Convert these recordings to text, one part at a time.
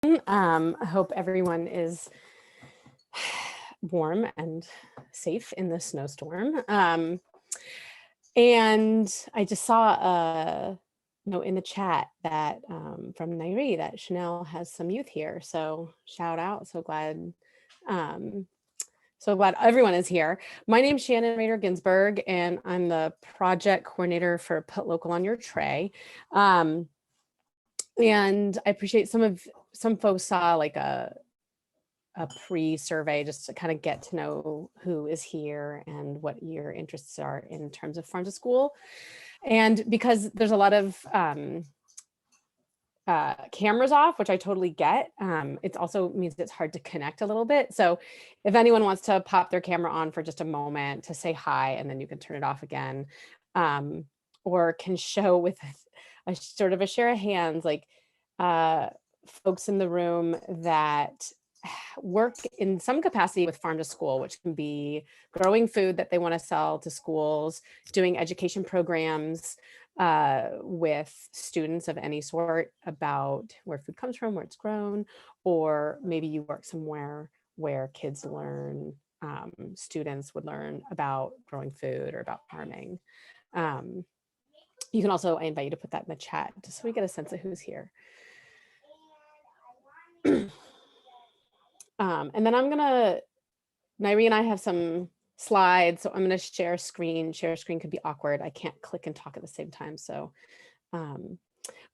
I hope everyone is warm and safe in this snowstorm. And I just saw a note in the chat that from Nyree that Chanel has some youth here. So shout out. So glad everyone is here. My name's Shannon Raider-Ginsburg, and I'm the project coordinator for Put Local on Your Tray. And I appreciate some folks saw like a pre-survey just to kind of get to know who is here and what your interests are in terms of farm to school. And because there's a lot of cameras off, which I totally get, it also means it's hard to connect a little bit. So if anyone wants to pop their camera on for just a moment to say hi, and then you can turn it off again, or can show with a sort of a share of hands, like folks in the room that work in some capacity with farm to school, which can be growing food that they want to sell to schools, doing education programs with students of any sort about where food comes from, where it's grown, or maybe you work somewhere where kids learn, students would learn about growing food or about farming. You can also, I invite you to put that in the chat just so we get a sense of who's here. And then Nyree and I have some slides, so I'm gonna share a screen. Share a screen could be awkward. I can't click and talk at the same time. So,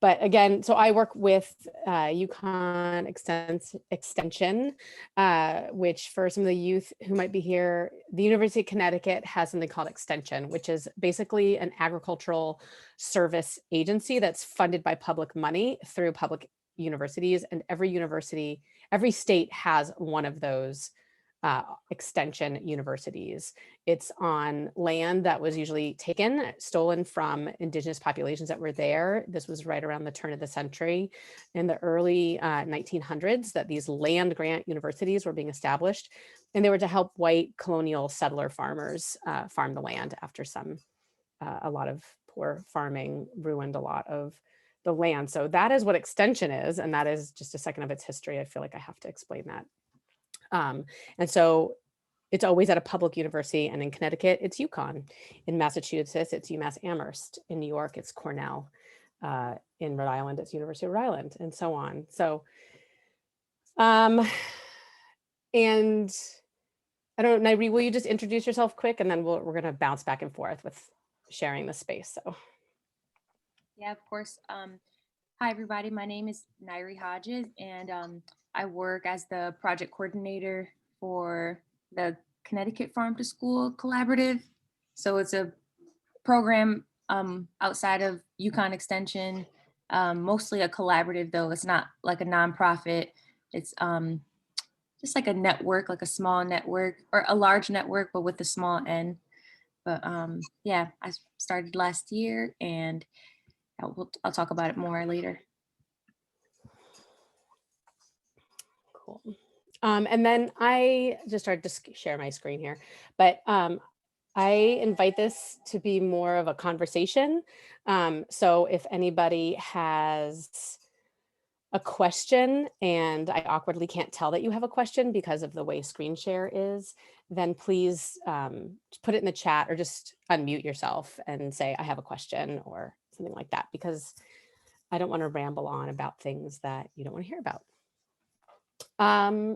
but again, so I work with UConn Extension, which for some of the youth who might be here, the University of Connecticut has something called Extension, which is basically an agricultural service agency that's funded by public money through public universities, and every state has one of those extension universities. It's on land that was usually stolen from indigenous populations that were there. This was right around the turn of the century in the early 1900s that these land grant universities were being established, and they were to help white colonial settler farmers farm the land after a lot of poor farming ruined a lot of the land. So that is what extension is, and that is just a second of its history. I feel like I have to explain that. And so it's always at a public university, and in Connecticut, it's UConn. In Massachusetts, it's UMass Amherst. In New York, it's Cornell. In Rhode Island, it's University of Rhode Island, and so on. So, and I don't know, Nyree, will you just introduce yourself quick, and then we're gonna bounce back and forth with sharing the space, so. Yeah, of course. Hi, everybody. My name is Nyree Hodges, and I work as the project coordinator for the Connecticut Farm to School Collaborative. So it's a program outside of UConn Extension, mostly a collaborative, though. It's not like a nonprofit. It's just like a network, like a small network or a large network, but with a small N. But yeah, I started last year, and I'll talk about it more later. Cool. And then I just started to share my screen here, but I invite this to be more of a conversation. So if anybody has a question and I awkwardly can't tell that you have a question because of the way screen share is, then please put it in the chat or just unmute yourself and say, I have a question or something like that, because I don't want to ramble on about things that you don't want to hear about.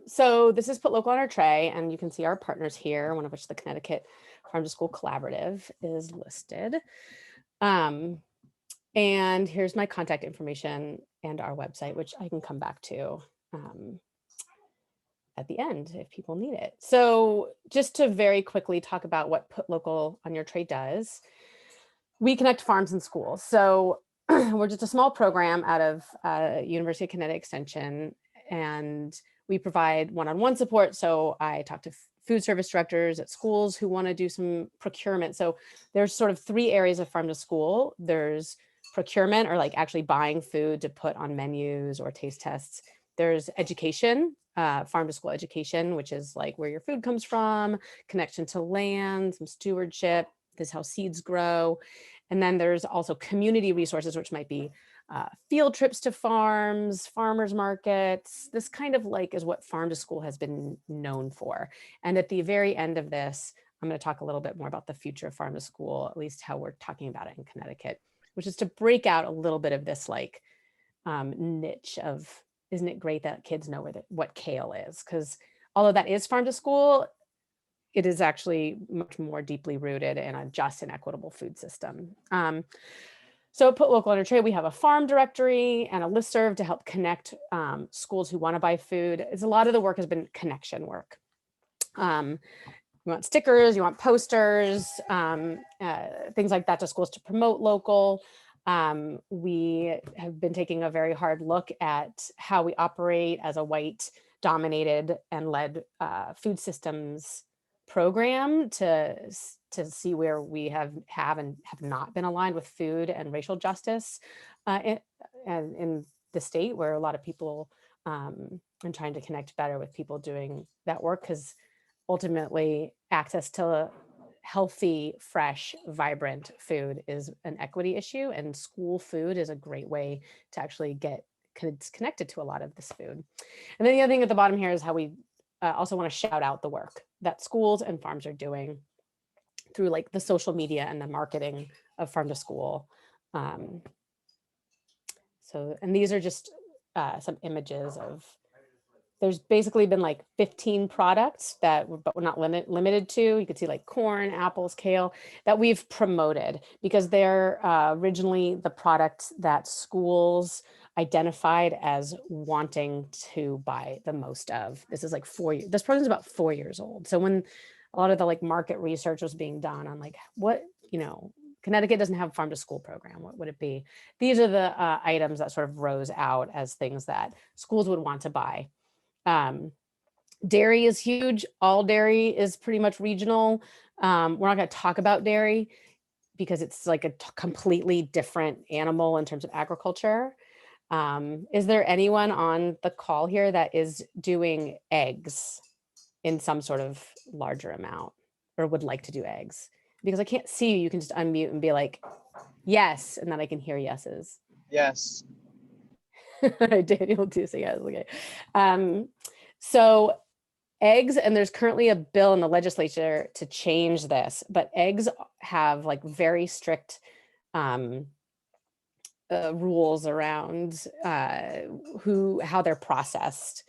So this is Put Local on Our Tray, and you can see our partners here, one of which the Connecticut Farm to School Collaborative is listed. And here's my contact information and our website, which I can come back to at the end if people need it. So just to very quickly talk about what Put Local on Your Tray does, we connect farms and schools. So we're just a small program out of University of Connecticut Extension, and we provide one-on-one support. So I talk to food service directors at schools who want to do some procurement. So there's sort of three areas of farm to school. There's procurement, or like actually buying food to put on menus or taste tests. There's education, farm to school education, which is like where your food comes from, connection to land, some stewardship, this is how seeds grow. And then there's also community resources, which might be field trips to farms, farmers markets. This kind of like is what farm to school has been known for. And at the very end of this, I'm going to talk a little bit more about the future of farm to school, at least how we're talking about it in Connecticut, which is to break out a little bit of this like niche of, isn't it great that kids know what kale is? Because although that is farm to school, it is actually much more deeply rooted in a just and equitable food system. So Put Local Under Trade, we have a farm directory and a listserv to help connect schools who want to buy food. It's a lot of the work has been connection work. You want stickers, you want posters, things like that to schools to promote local. We have been taking a very hard look at how we operate as a white dominated and led food systems program to see where we have and have not been aligned with food and racial justice in the state, where a lot of people and trying to connect better with people doing that work, because ultimately access to healthy, fresh, vibrant food is an equity issue, and school food is a great way to actually get kids connected to a lot of this food. And then the other thing at the bottom here is how we also want to shout out the work that schools and farms are doing through like the social media and the marketing of farm to school. And these are just some images of, there's basically been like 15 products but we're not limited to. You could see like corn, apples, kale that we've promoted because they're originally the products that schools identified as wanting to buy the most of. This is like this program is about 4 years old. So when a lot of the like market research was being done on like what, Connecticut doesn't have a farm to school program. What would it be? These are the items that sort of rose out as things that schools would want to buy. Dairy is huge. All dairy is pretty much regional. We're not going to talk about dairy because it's like a completely different animal in terms of agriculture. Is there anyone on the call here that is doing eggs in some sort of larger amount or would like to do eggs? Because I can't see you. You can just unmute and be like, yes, and then I can hear yeses. Yes. Daniel too, so yes, okay. So eggs, and there's currently a bill in the legislature to change this, but eggs have like very strict rules around how they're processed.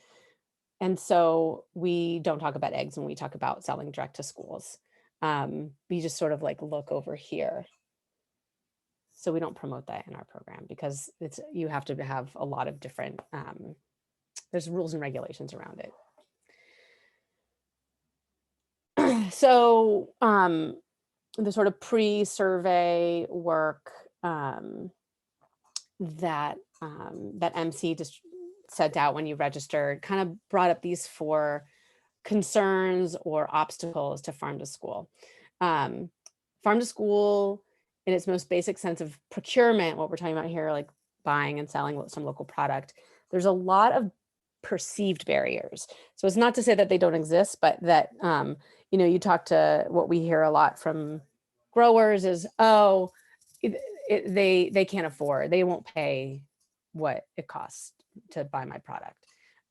And so we don't talk about eggs when we talk about selling direct to schools. We just sort of like look over here. So we don't promote that in our program because you have to have a lot of different, there's rules and regulations around it. So the sort of pre-survey work that MC just sent out when you registered kind of brought up these 4 concerns or obstacles to farm to school. Farm to school, in its most basic sense of procurement, what we're talking about here, like buying and selling some local product, there's a lot of perceived barriers. So it's not to say that they don't exist, but that, you talk to what we hear a lot from growers is, oh, they can't afford, they won't pay what it costs to buy my product.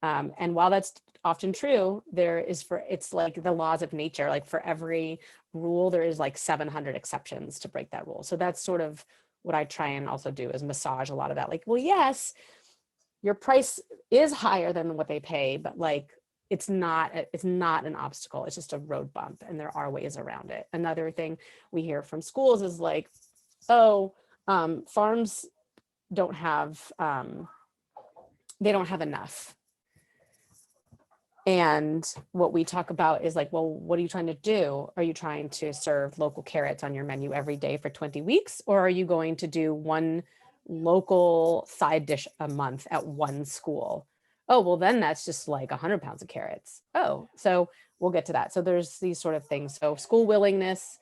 And while that's often true, it's like the laws of nature, like for every rule, there is like 700 exceptions to break that rule. So that's sort of what I try and also do is massage a lot of that. Like, well, yes, your price is higher than what they pay, but like, it's not an obstacle. It's just a road bump and there are ways around it. Another thing we hear from schools is like, oh, farms don't have, they don't have enough. And what we talk about is like, well, what are you trying to do? Are you trying to serve local carrots on your menu every day for 20 weeks? Or are you going to do one local side dish a month at one school? Oh, well, then that's just like 100 pounds of carrots. Oh, so we'll get to that. So there's these sort of things. So school willingness.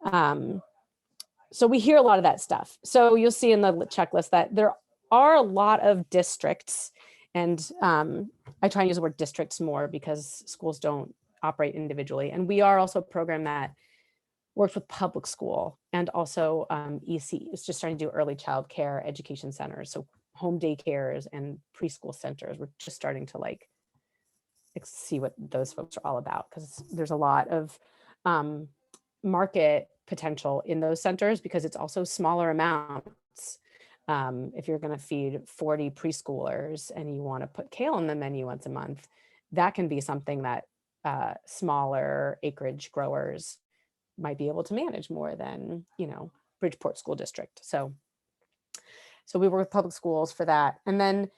So we hear a lot of that stuff. So you'll see in the checklist that there are a lot of districts, and I try and use the word districts more because schools don't operate individually. And we are also a program that worked with public school and also EC. It's just starting to do early child care education centers. So home daycares and preschool centers. We're just starting to like see what those folks are all about, because there's a lot of market potential in those centers, because it's also smaller amounts. If you're going to feed 40 preschoolers and you want to put kale on the menu once a month, that can be something that smaller acreage growers might be able to manage more than, Bridgeport School District. So we work with public schools for that. And then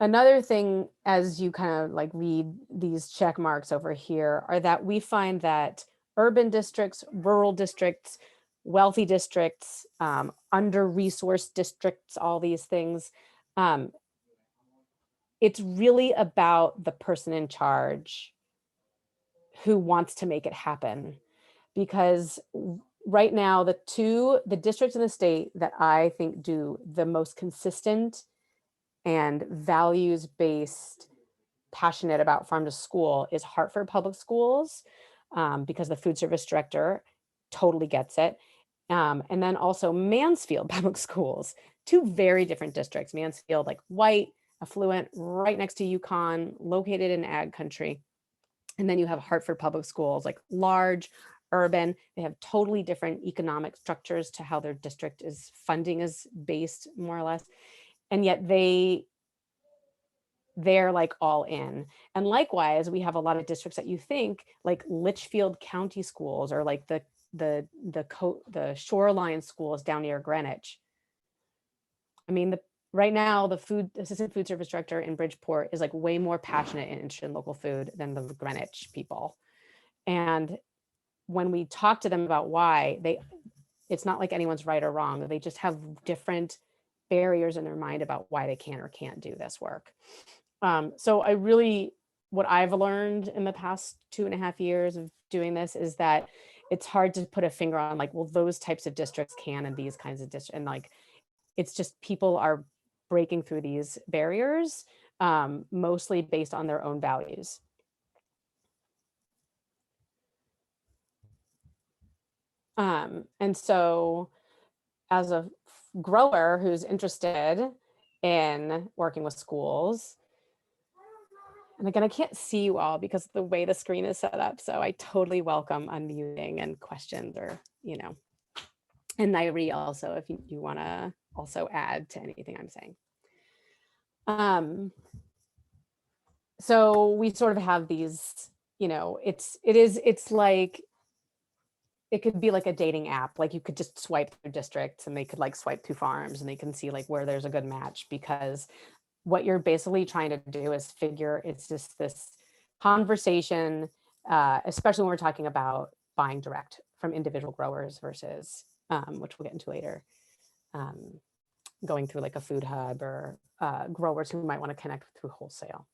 another thing, as you kind of like read these check marks over here, are that we find that urban districts, rural districts, wealthy districts, under-resourced districts, all these things, it's really about the person in charge who wants to make it happen. Because right now, the districts in the state that I think do the most consistent and values-based, passionate about farm to school is Hartford Public Schools, because the food service director totally gets it. And then also Mansfield Public Schools, two very different districts. Mansfield, like white, affluent, right next to UConn, located in ag country. And then you have Hartford Public Schools, like large, urban. They have totally different economic structures to how their district funding is based, more or less. And yet they're like all in. And likewise, we have a lot of districts that you think like Litchfield County Schools, or like the shoreline schools down near Greenwich. I mean, right now, the assistant food service director in Bridgeport is like way more passionate and interested in local food than the Greenwich people. And when we talk to them about why, it's not like anyone's right or wrong. They just have different barriers in their mind about why they can or can't do this work. So what I've learned in the past 2.5 years of doing this is that it's hard to put a finger on like, well, those types of districts can, and these kinds of districts, and like, it's just people are breaking through these barriers, mostly based on their own values. And so as a grower who's interested in working with schools, and again, I can't see you all because of the way the screen is set up, so I totally welcome unmuting and questions, or, and Nyree also, if you want to also add to anything I'm saying. So we sort of have these, it's like, it could be like a dating app. Like you could just swipe through districts and they could like swipe through farms and they can see like where there's a good match, because what you're basically trying to do is it's just this conversation, especially when we're talking about buying direct from individual growers versus, which we'll get into later, going through like a food hub, or growers who might want to connect through wholesale.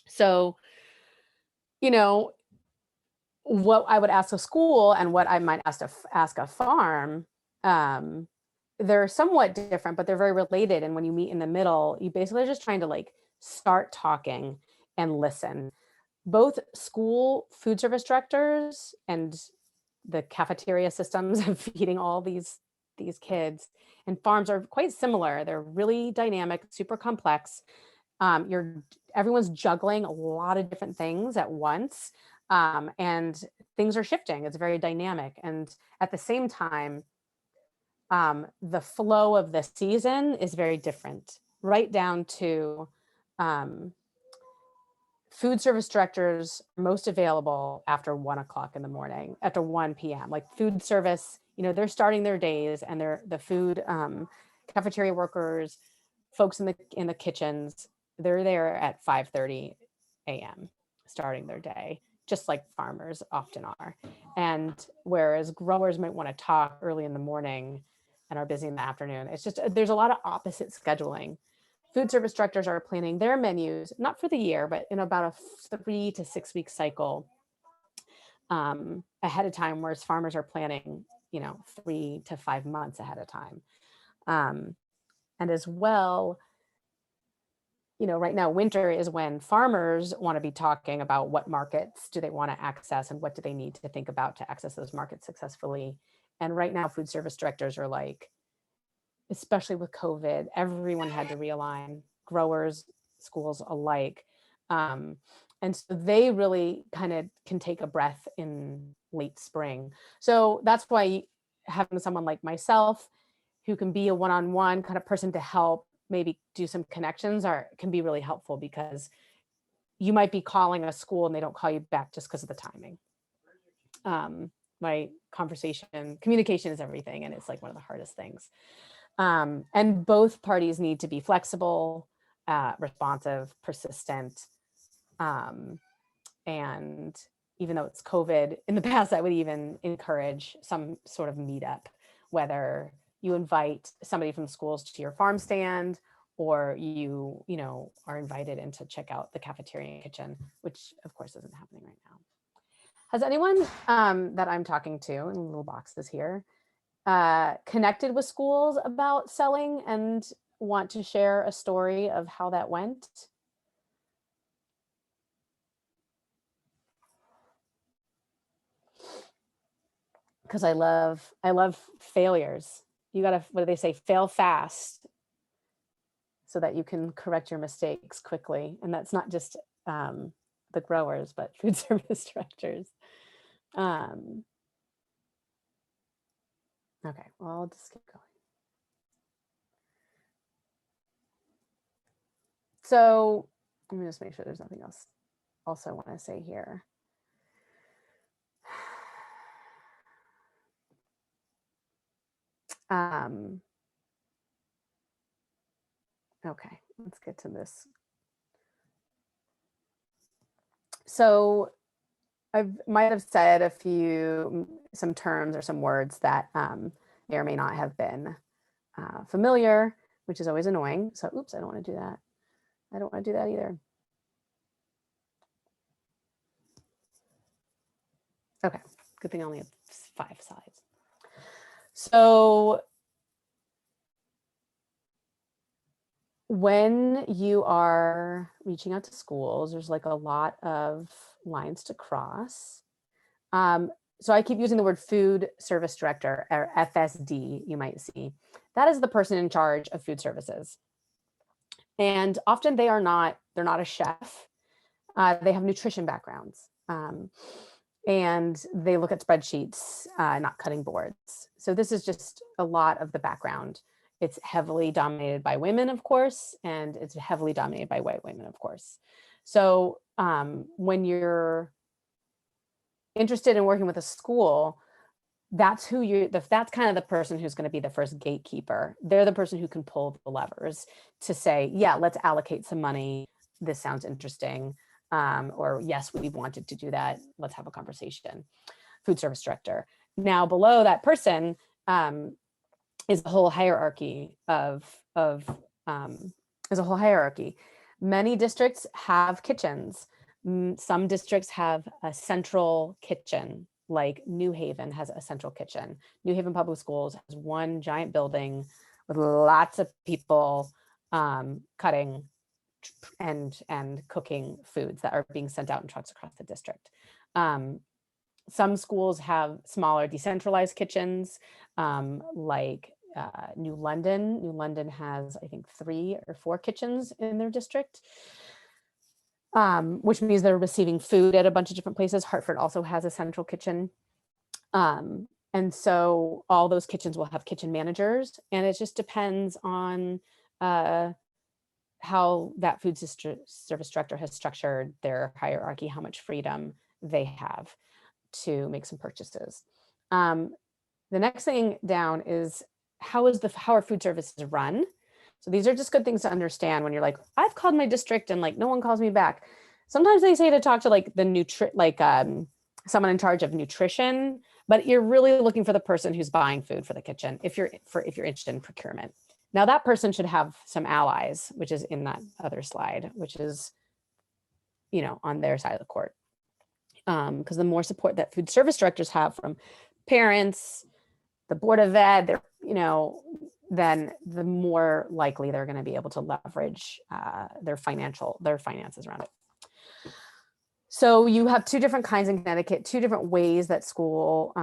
So, what I would ask a school and what I might ask a farm, they're somewhat different, but they're very related. And when you meet in the middle, you basically are just trying to like start talking and listen. Both school food service directors and the cafeteria systems of feeding all these kids and farms are quite similar. They're really dynamic, super complex. Everyone's juggling a lot of different things at once. And things are shifting. It's very dynamic. And at the same time, the flow of the season is very different, right down to food service directors most available after 1 o'clock in the morning, after 1 p.m. Like food service, they're starting their days, and the food cafeteria workers, folks in the kitchens, they're there at 5:30 a.m. starting their day, just like farmers often are. And whereas growers might want to talk early in the morning and are busy in the afternoon, it's just, there's a lot of opposite scheduling. Food service directors are planning their menus, not for the year, but in about a 3 to 6 week cycle ahead of time, whereas farmers are planning, 3 to 5 months ahead of time. And as well, right now, winter is when farmers want to be talking about what markets do they want to access and what do they need to think about to access those markets successfully. And right now, food service directors are like, especially with COVID, everyone had to realign, growers, schools alike. And so they really kind of can take a breath in late spring. So that's why having someone like myself who can be a one-on-one kind of person to help maybe do some connections can be really helpful, because you might be calling a school and they don't call you back just because of the timing. Right? Communication is everything. And it's like one of the hardest things. And both parties need to be flexible, responsive, persistent. And even though it's COVID, in the past, I would even encourage some sort of meetup, whether you invite somebody from schools to your farm stand, or you are invited in to check out the cafeteria and kitchen, which of course isn't happening right now. Has anyone that I'm talking to in little boxes here connected with schools about selling and want to share a story of how that went? Because I love failures. You gotta, what do they say? Fail fast so that you can correct your mistakes quickly. And that's not just the growers, but food service directors. Okay, well, I'll just keep going. So let me just make sure there's nothing else also I want to say here. Okay, let's get to this. So I might have said some terms or some words that may or may not have been familiar, which is always annoying. So, oops, I don't want to do that. I don't want to do that either. Okay, good thing I only have 5 slides. So when you are reaching out to schools, there's like a lot of lines to cross. So I keep using the word food service director, or FSD, you might see. That is the person in charge of food services. And often they're not a chef. They have nutrition backgrounds. And they look at spreadsheets, not cutting boards. So this is just a lot of the background. It's heavily dominated by women, of course, and it's heavily dominated by white women, of course. So when you're interested in working with a school, that's that's kind of the person who's going to be the first gatekeeper. They're the person who can pull the levers to say, yeah, let's allocate some money. This sounds interesting. Or yes, we wanted to do that. Let's have a conversation. Food service director. Now below that person is a whole hierarchy Many districts have kitchens. Some districts have a central kitchen, like New Haven has a central kitchen. New Haven Public Schools has one giant building with lots of people cutting and cooking foods that are being sent out in trucks across the district. Some schools have smaller decentralized kitchens, like New London. New London has, I think, 3 or 4 kitchens in their district, which means they're receiving food at a bunch of different places. Hartford also has a central kitchen. And so all those kitchens will have kitchen managers, and it just depends on how that food service director has structured their hierarchy, how much freedom they have to make some purchases. The next thing down is how are food services run? So these are just good things to understand when you're like, I've called my district and like no one calls me back. Sometimes they say to talk to like someone in charge of nutrition, but you're really looking for the person who's buying food for the kitchen if you're interested in procurement. Now that person should have some allies, which is in that other slide, which is, on their side of the court. Because the more support that food service directors have from parents, the Board of Ed, then the more likely they're going to be able to leverage their finances around it. So you have two different kinds in Connecticut, two different ways that school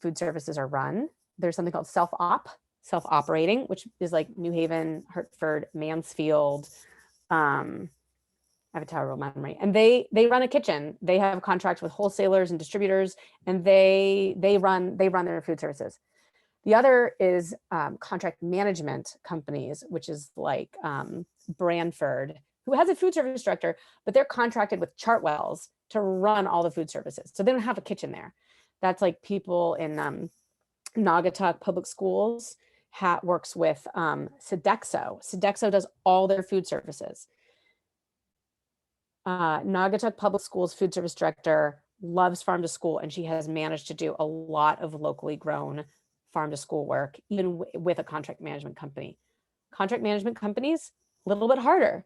food services are run. There's something called self-operating, which is like New Haven, Hartford, Mansfield. I have a terrible memory, and they run a kitchen. They have contracts with wholesalers and distributors, and they run their food services. The other is contract management companies, which is like Branford, who has a food service director, but they're contracted with Chartwells to run all the food services. So they don't have a kitchen there. That's like people in Naugatuck Public Schools works with Sodexo. Sodexo does all their food services. Naugatuck Public Schools food service director loves farm to school, and she has managed to do a lot of locally grown farm to school work, even with a contract management company. Contract management companies, a little bit harder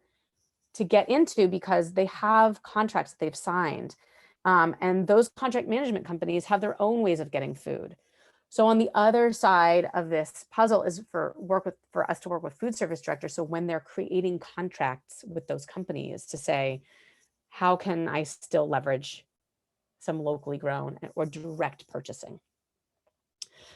to get into because they have contracts that they've signed. And those contract management companies have their own ways of getting food. So on the other side of this puzzle is for us to work with food service directors. So when they're creating contracts with those companies to say, how can I still leverage some locally grown or direct purchasing?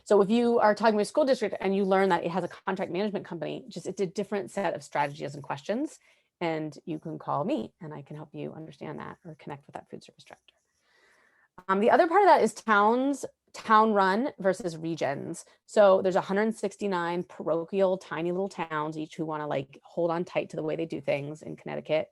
So if you are talking with a school district and you learn that it has a contract management company, it's a different set of strategies and questions. And you can call me and I can help you understand that or connect with that food service director. The other part of that is town run versus regions. So there's 169 parochial, tiny little towns, each who want to like hold on tight to the way they do things in Connecticut.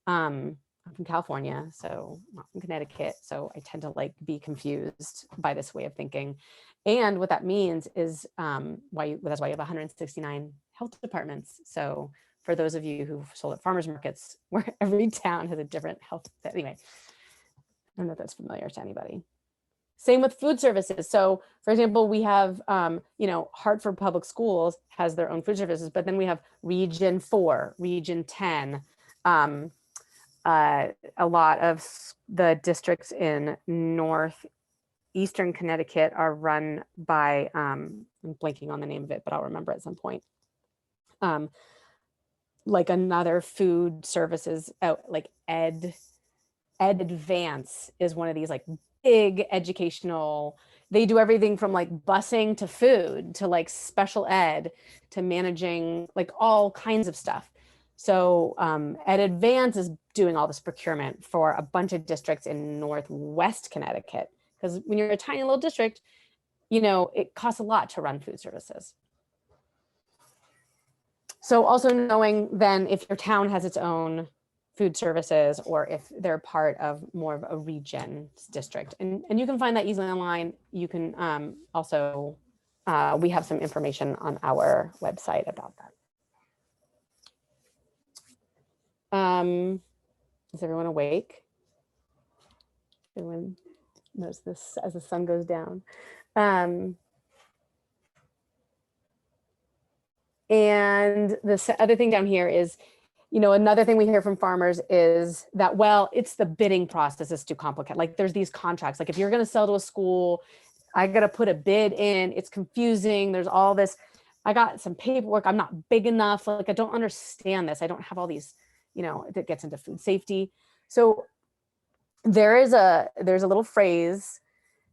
I'm from California, so not from Connecticut. So I tend to like be confused by this way of thinking. And what that means is that's why you have 169 health departments. So for those of you who've sold at farmers markets, where every town has a different health. Anyway, I don't know if that's familiar to anybody. Same with food services. So for example, we have, Hartford Public Schools has their own food services, but then we have Region 4, Region 10. A lot of the districts in northeastern Connecticut are run by, I'm blanking on the name of it, but I'll remember at some point. Like another food services, like Ed Advance is one of these like big educational, they do everything from like busing to food to like special ed to managing like all kinds of stuff. So Ed Advance is doing all this procurement for a bunch of districts in Northwest Connecticut, because when you're a tiny little district, it costs a lot to run food services. So also knowing then if your town has its own food services or if they're part of more of a region district. And you can find that easily online. You can also, we have some information on our website about that. Is everyone awake? Everyone knows this as the sun goes down. And the other thing down here is, another thing we hear from farmers is that, well, it's the bidding process is too complicated. Like there's these contracts, like if you're going to sell to a school, I got to put a bid in, it's confusing. There's all this, I got some paperwork. I'm not big enough. Like, I don't understand this. I don't have all these, that gets into food safety. So there's a little phrase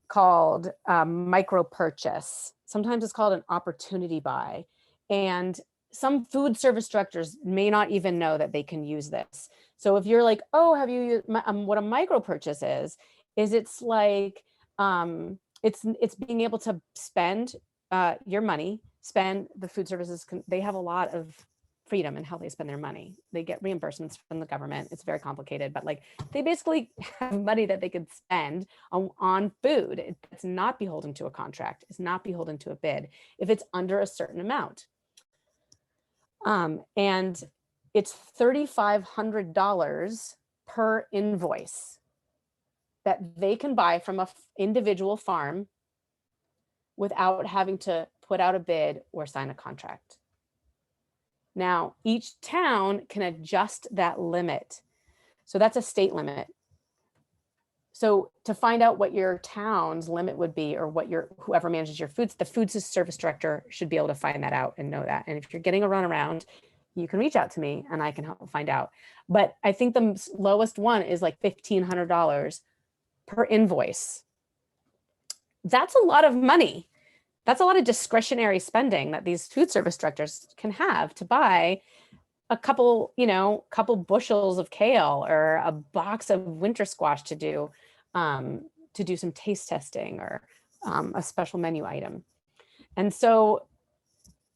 called micro purchase. Sometimes it's called an opportunity buy. And some food service directors may not even know that they can use this. So if you're like, oh, have you used what a micro purchase is it's like, it's being able to spend your money, spend the food services. They have a lot of freedom in how they spend their money. They get reimbursements from the government. It's very complicated, but like they basically have money that they could spend on food. It's not beholden to a contract. It's not beholden to a bid if it's under a certain amount. And it's $3,500 per invoice that they can buy from an individual farm without having to put out a bid or sign a contract. Now, each town can adjust that limit. So that's a state limit. So to find out what your town's limit would be, or what whoever manages your foods, the food service director should be able to find that out and know that. And if you're getting a runaround, you can reach out to me and I can help find out. But I think the lowest one is like $1,500 per invoice. That's a lot of money. That's a lot of discretionary spending that these food service directors can have to buy a couple bushels of kale or a box of winter squash to do some taste testing, or a special menu item. And so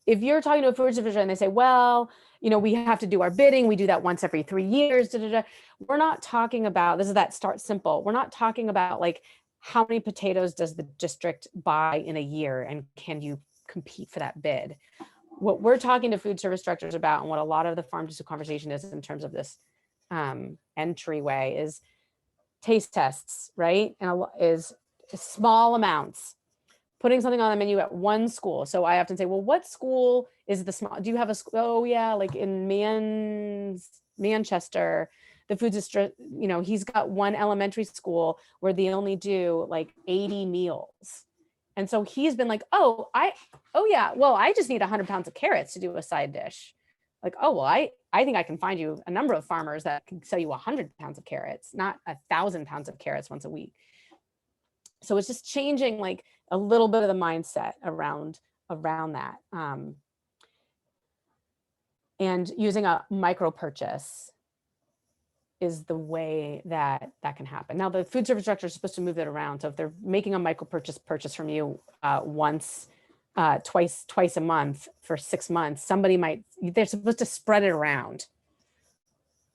if you're talking to a food service and they say, well, we have to do our bidding, we do that once every 3 years, we're not talking about, this is that start simple. We're not talking about like, how many potatoes does the district buy in a year, and can you compete for that bid? What we're talking to food service directors about, and what a lot of the farm to school conversation is in terms of this entryway, is taste tests, right? And is small amounts, putting something on the menu at one school. So I often say, well, what school is the small, do you have a school? Oh yeah, like in Manchester, the food district, he's got one elementary school where they only do like 80 meals. And so he's been like, oh yeah, well, I just need 100 pounds of carrots to do a side dish. Like, oh, well, I think I can find you a number of farmers that can sell you 100 pounds of carrots, not 1,000 pounds of carrots once a week. So it's just changing like a little bit of the mindset around that. And using a micro purchase is the way that can happen. Now, the food service director is supposed to move it around. So if they're making a micro purchase from you twice a month for 6 months, they're supposed to spread it around.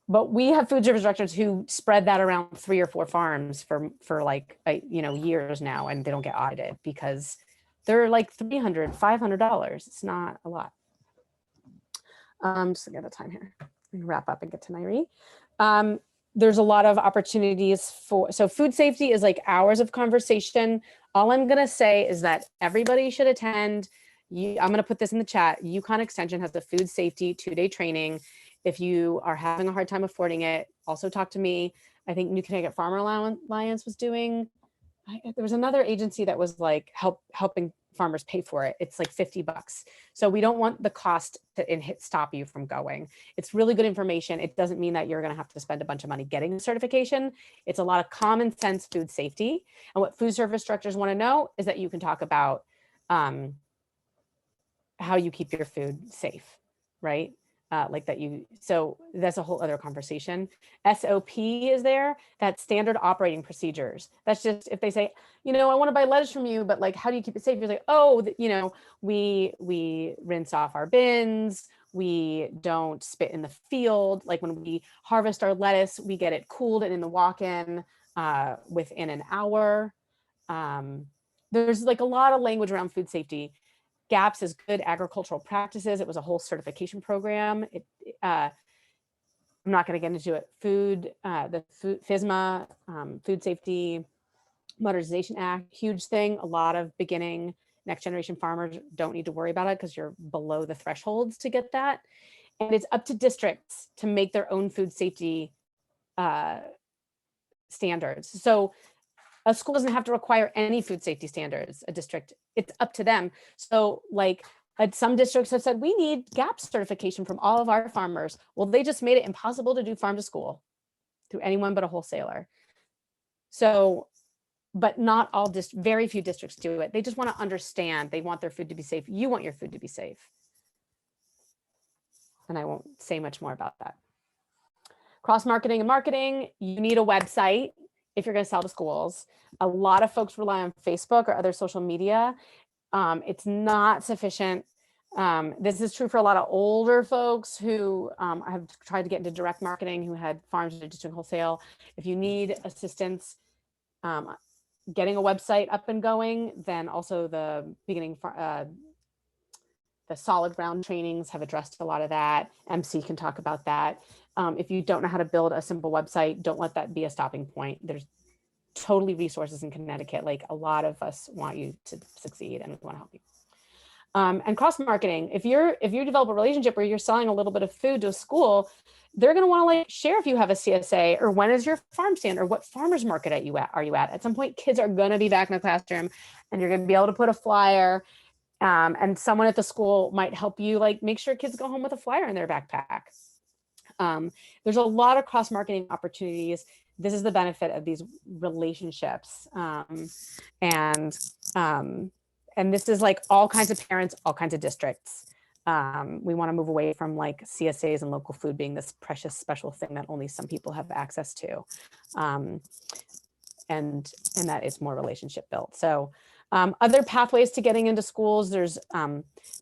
But we have food service directors who spread that around 3 or 4 farms for like, years now, and they don't get audited because they're like $300, $500. It's not a lot. Just looking at the time here. Wrap up and get to Nyree. There's a lot of opportunities so food safety is like hours of conversation. All I'm going to say is that everybody should attend. I'm going to put this in the chat. UConn Extension has the food safety 2-day training. If you are having a hard time affording it, also talk to me. I think New Connecticut Farmer Alliance was doing, there was another agency that was like helping farmers pay for it. It's like $50. So we don't want the cost to stop you from going. It's really good information. It doesn't mean that you're going to have to spend a bunch of money getting the certification. It's a lot of common sense food safety. And what food service directors want to know is that you can talk about how you keep your food safe, right? So that's a whole other conversation. SOP is there, that's standard operating procedures. That's just, if they say, I want to buy lettuce from you, but like, how do you keep it safe? You're like, oh, we rinse off our bins. We don't spit in the field. Like when we harvest our lettuce, we get it cooled and in the walk-in within an hour. There's like a lot of language around food safety. GAPS is good agricultural practices. It was a whole certification program. I'm not going to get into it. FSMA, Food Safety Modernization Act, huge thing. A lot of beginning next generation farmers don't need to worry about it because you're below the thresholds to get that. And it's up to districts to make their own food safety standards. So a school doesn't have to require any food safety standards, a district, it's up to them. So like some districts have said, we need GAPS certification from all of our farmers. Well, they just made it impossible to do farm to school through anyone but a wholesaler. So, but not all, very few districts do it. They just want to understand, they want their food to be safe. You want your food to be safe. And I won't say much more about that. Cross-marketing and marketing, you need a website. If you're going to sell to schools, a lot of folks rely on Facebook or other social media. It's not sufficient. This is true for a lot of older folks who have tried to get into direct marketing, who had farms that are just doing wholesale. If you need assistance getting a website up and going, then also the beginning, the solid ground trainings have addressed a lot of that. MC can talk about that. If you don't know how to build a simple website, don't let that be a stopping point. There's totally resources in Connecticut. Like a lot of us want you to succeed and we want to help you. And cross marketing. If you develop a relationship where you're selling a little bit of food to a school, they're going to want to like share if you have a CSA, or when is your farm stand, or what farmers market are you at? At some point, kids are going to be back in the classroom, and you're going to be able to put a flyer. And someone at the school might help you like make sure kids go home with a flyer in their backpack. There's a lot of cross marketing opportunities. This is the benefit of these relationships. And this is like all kinds of parents, all kinds of districts. We want to move away from like CSAs and local food being this precious special thing that only some people have access to. And that it's more relationship built. So other pathways to getting into schools, there's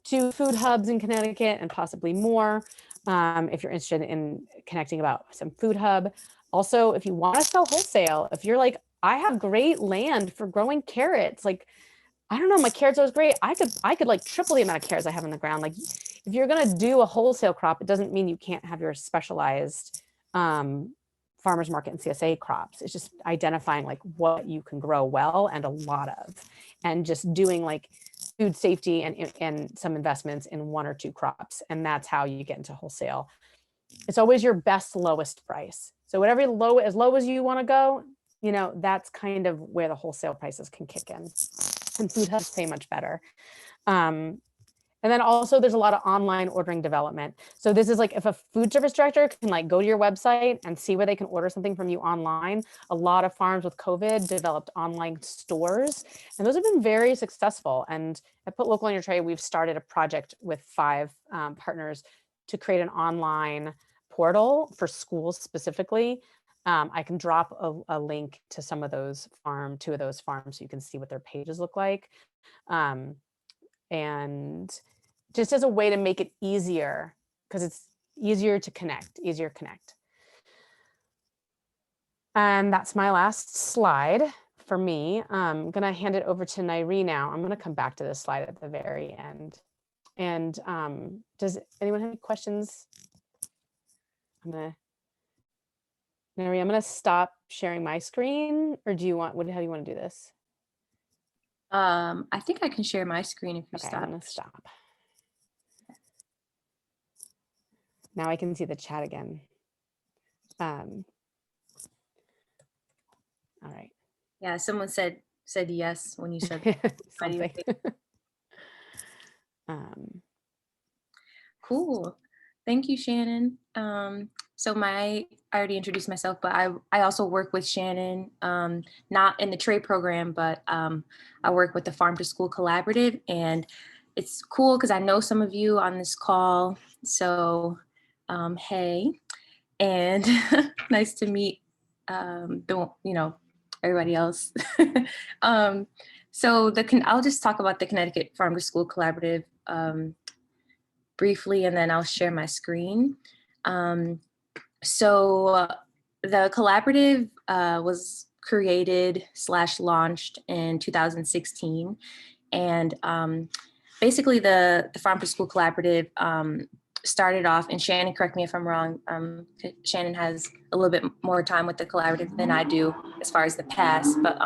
2 food hubs in Connecticut and possibly more. If you're interested in connecting about some food hub. Also, if you want to sell wholesale, if you're like, I have great land for growing carrots, like, I don't know, my carrots are great. I could like triple the amount of carrots I have in the ground. Like, if you're going to do a wholesale crop, it doesn't mean you can't have your specialized farmers market and CSA crops. It's just identifying like what you can grow well and a lot of, and just doing like food safety and some investments in 1 or 2 crops. And that's how you get into wholesale. It's always your best lowest price. So whatever as low as you want to go, you know, that's kind of where the wholesale prices can kick in. And food hubs pay much better. And then also there's a lot of online ordering development. So this is like if a food service director can like go to your website and see where they can order something from you online. A lot of farms with COVID developed online stores, and those have been very successful. And at Put Local on Your Tray, we've started a project with 5 partners to create an online portal for schools specifically. I can drop a link to some of those 2 of those farms so you can see what their pages look like. And just as a way to make it easier, because it's easier to connect. And that's my last slide for me. I'm going to hand it over to Nyree now. I'm going to come back to this slide at the very end. And does anyone have any questions? Nyree, I'm going to stop sharing my screen, or do you want, how do you want to do this? I think I can share my screen if you Okay, stop. I'm going to stop. Now I can see the chat again. All right. Yeah, someone said yes when you said something. Cool. Thank you, Shannon. So I already introduced myself, but I also work with Shannon, not in the trade program, but I work with the Farm to School Collaborative, and it's cool because I know some of you on this call. So hey, and nice to meet everybody else. So I'll just talk about the Connecticut Farm to School Collaborative briefly, and then I'll share my screen. So the collaborative was created / launched in 2016. And basically the Farm to School Collaborative started off, and Shannon, correct me if I'm wrong, Shannon has a little bit more time with the collaborative than I do as far as the past, but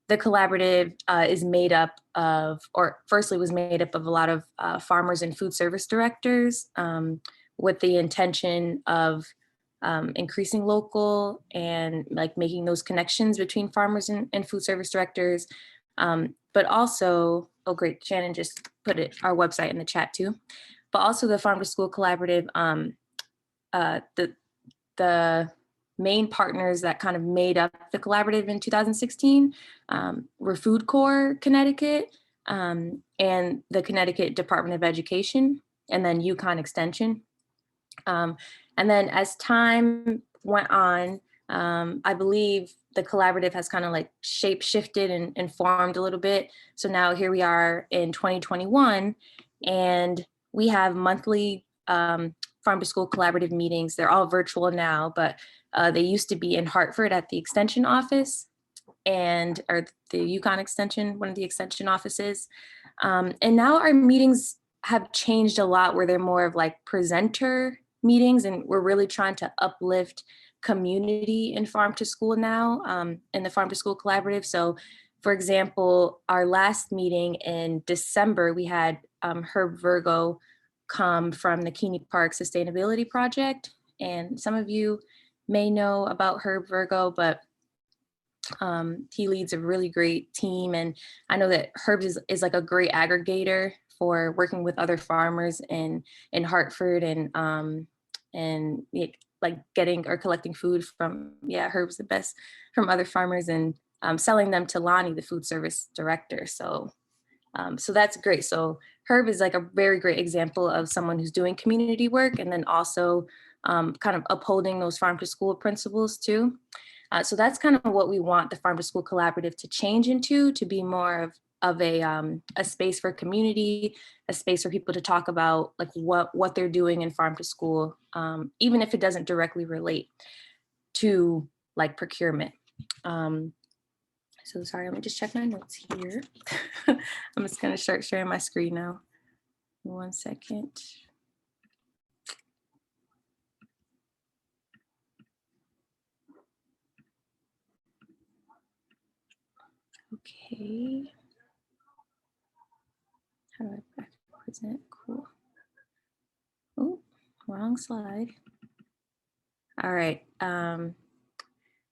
the collaborative is made up of, or firstly was made up of a lot of farmers and food service directors with the intention of increasing local and like making those connections between farmers and food service directors. But also, oh great, Shannon just put our website in the chat too. But also the Farm to School Collaborative, the main partners that kind of made up the collaborative in 2016 were Food Corps Connecticut and the Connecticut Department of Education, and then UConn Extension. And then as time went on, I believe the collaborative has kind of like shape-shifted and formed a little bit. So now here we are in 2021, and we have monthly Farm to School collaborative meetings. They're all virtual now, but they used to be in Hartford at the Extension office or the UConn Extension, one of the Extension offices. And now our meetings have changed a lot, where they're more of like presenter meetings, and we're really trying to uplift community in Farm to School now, in the Farm to School Collaborative. So For example, our last meeting in December, we had Herb Virgo come from the Keeney Park Sustainability Project. And some of you may know about Herb Virgo, but he leads a really great team. And I know that Herb is like a great aggregator for working with other farmers in Hartford and like getting or collecting food from, Herb's the best, from other farmers and selling them to Lonnie, the food service director. So that's great. So Herb is like a very great example of someone who's doing community work and then also kind of upholding those farm to school principles too. So that's kind of what we want the Farm to School Collaborative to change into, to be more of a space for community, a space for people to talk about like what they're doing in Farm to School, even if it doesn't directly relate to like procurement. So sorry, let me just check my notes here. I'm just gonna start sharing my screen now. 1 second. Okay. How do I back present? Cool. Oh, wrong slide. All right.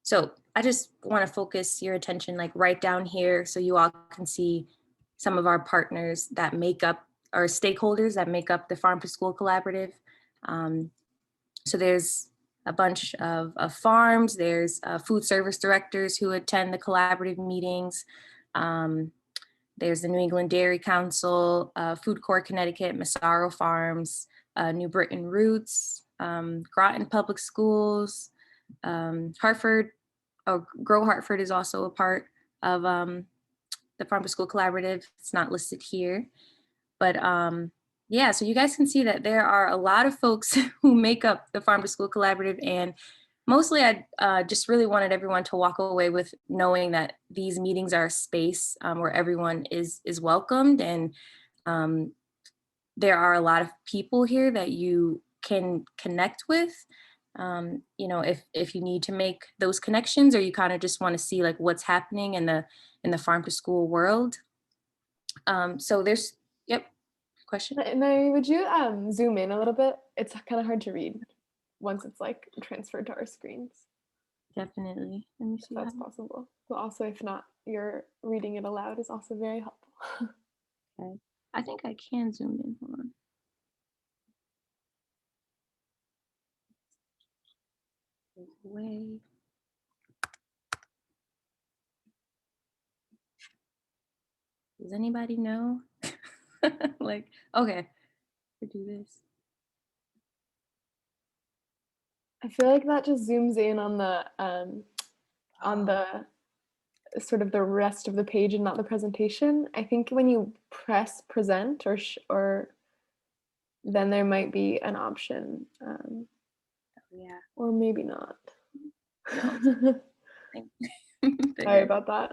So I just want to focus your attention like right down here so you all can see some of our partners that make up, our stakeholders that make up the Farm to School Collaborative. So there's a bunch of farms, there's food service directors who attend the collaborative meetings. There's the New England Dairy Council, Food Corps Connecticut, Massaro Farms, New Britain Roots, Groton Public Schools, Hartford, Grow Hartford is also a part of the Farm to School Collaborative. It's not listed here, but yeah, so you guys can see that there are a lot of folks who make up the Farm to School Collaborative, and mostly I just really wanted everyone to walk away with knowing that these meetings are a space where everyone is welcomed, and there are a lot of people here that you can connect with. You know, if you need to make those connections, or you kind of just want to see like what's happening in the farm to school world. So there's, yep, question. And would you zoom in a little bit? It's kind of hard to read once it's like transferred to our screens. Definitely. Let me see if that's possible. But also, if not, your reading it aloud is also very helpful. Okay. I think I can zoom in. Hold on. Way. Does anybody know? Like, okay, we do this. I feel like that just zooms in on the sort of the rest of the page and not the presentation. I think when you press present or then there might be an option. Yeah. Or maybe not. No. Sorry about that.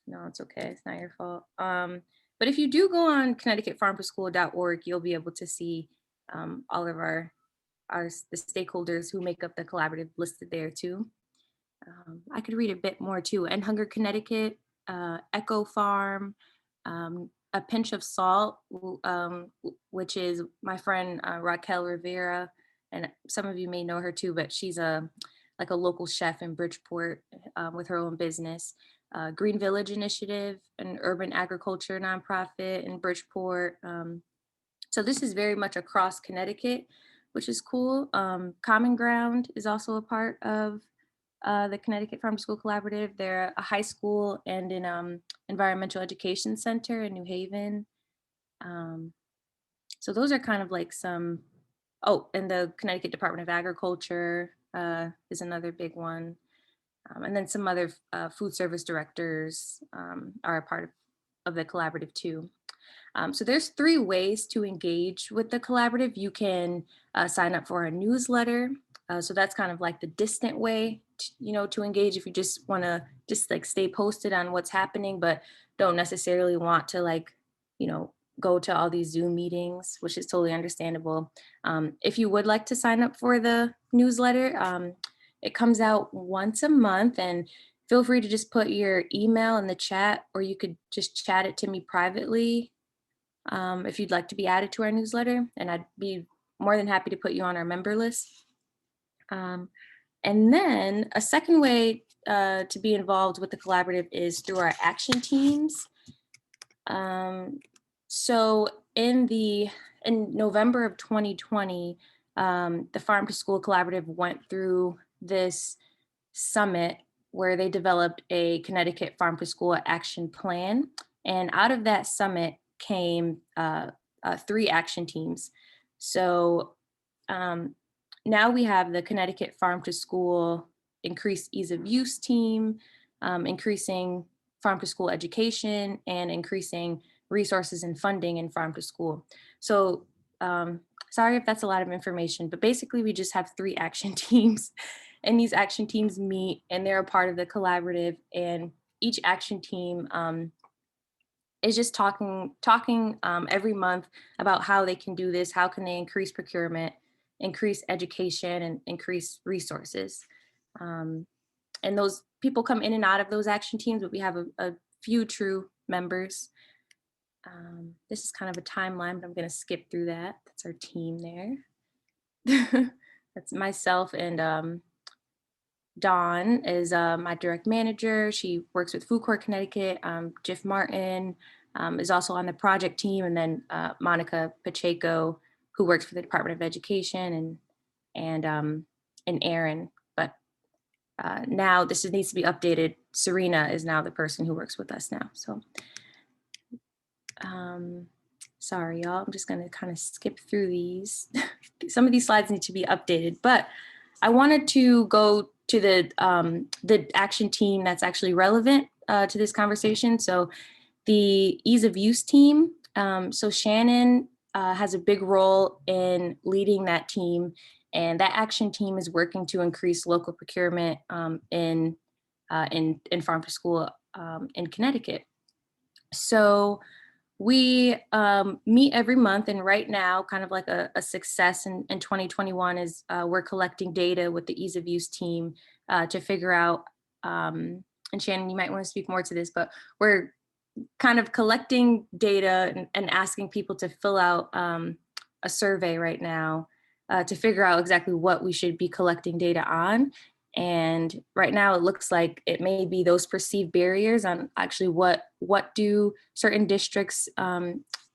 No, it's okay. It's not your fault. But if you do go on ConnecticutFarmToSchool.org, you'll be able to see all of the stakeholders who make up the collaborative listed there too. I could read a bit more too. And Hunger Connecticut, Echo Farm, A Pinch of Salt, which is my friend Raquel Rivera, and some of you may know her too, but she's like a local chef in Bridgeport with her own business. Green Village Initiative, an urban agriculture nonprofit in Bridgeport. So this is very much across Connecticut, which is cool. Common Ground is also a part of the Connecticut Farm to School Collaborative. They're a high school and an environmental education center in New Haven. So those are kind of like some, and the Connecticut Department of Agriculture is another big one. And then some other food service directors are a part of the collaborative too. So there's 3 ways to engage with the collaborative. You can sign up for a newsletter. So that's kind of like the distant way, to engage if you just want to just like stay posted on what's happening, but don't necessarily want to go to all these Zoom meetings, which is totally understandable. If you would like to sign up for the newsletter, it comes out once a month, and feel free to just put your email in the chat, or you could just chat it to me privately if you'd like to be added to our newsletter, and I'd be more than happy to put you on our member list. And then a second way to be involved with the collaborative is through our action teams. So in November of 2020, the Farm to School Collaborative went through this summit where they developed a Connecticut Farm to School Action Plan. And out of that summit came 3 action teams. So now we have the Connecticut Farm to School Increased Ease of Use team, increasing farm to school education, and increasing resources and funding in farm to school. So sorry if that's a lot of information, but basically we just have 3 action teams, and these action teams meet and they're a part of the collaborative, and each action team is just talking every month about how they can do this, how can they increase procurement, increase education, and increase resources. And those people come in and out of those action teams, but we have a few true members. This is kind of a timeline, but I'm going to skip through that. That's our team there. That's myself, and Dawn is my direct manager. She works with Food Court Connecticut. Jeff Martin is also on the project team, and then Monica Pacheco, who works for the Department of Education, and Aaron. But now this needs to be updated. Serena is now the person who works with us now. So sorry, y'all. I'm just going to kind of skip through these. Some of these slides need to be updated, but I wanted to go to the action team that's actually relevant to this conversation. So the ease of use team. So Shannon has a big role in leading that team, and that action team is working to increase local procurement in farm to school in Connecticut. So we meet every month, and right now, kind of like a success in 2021 is we're collecting data with the ease of use team to figure out, and Shannon, you might want to speak more to this, but we're kind of collecting data and asking people to fill out a survey right now to figure out exactly what we should be collecting data on. And right now it looks like it may be those perceived barriers on actually what do certain districts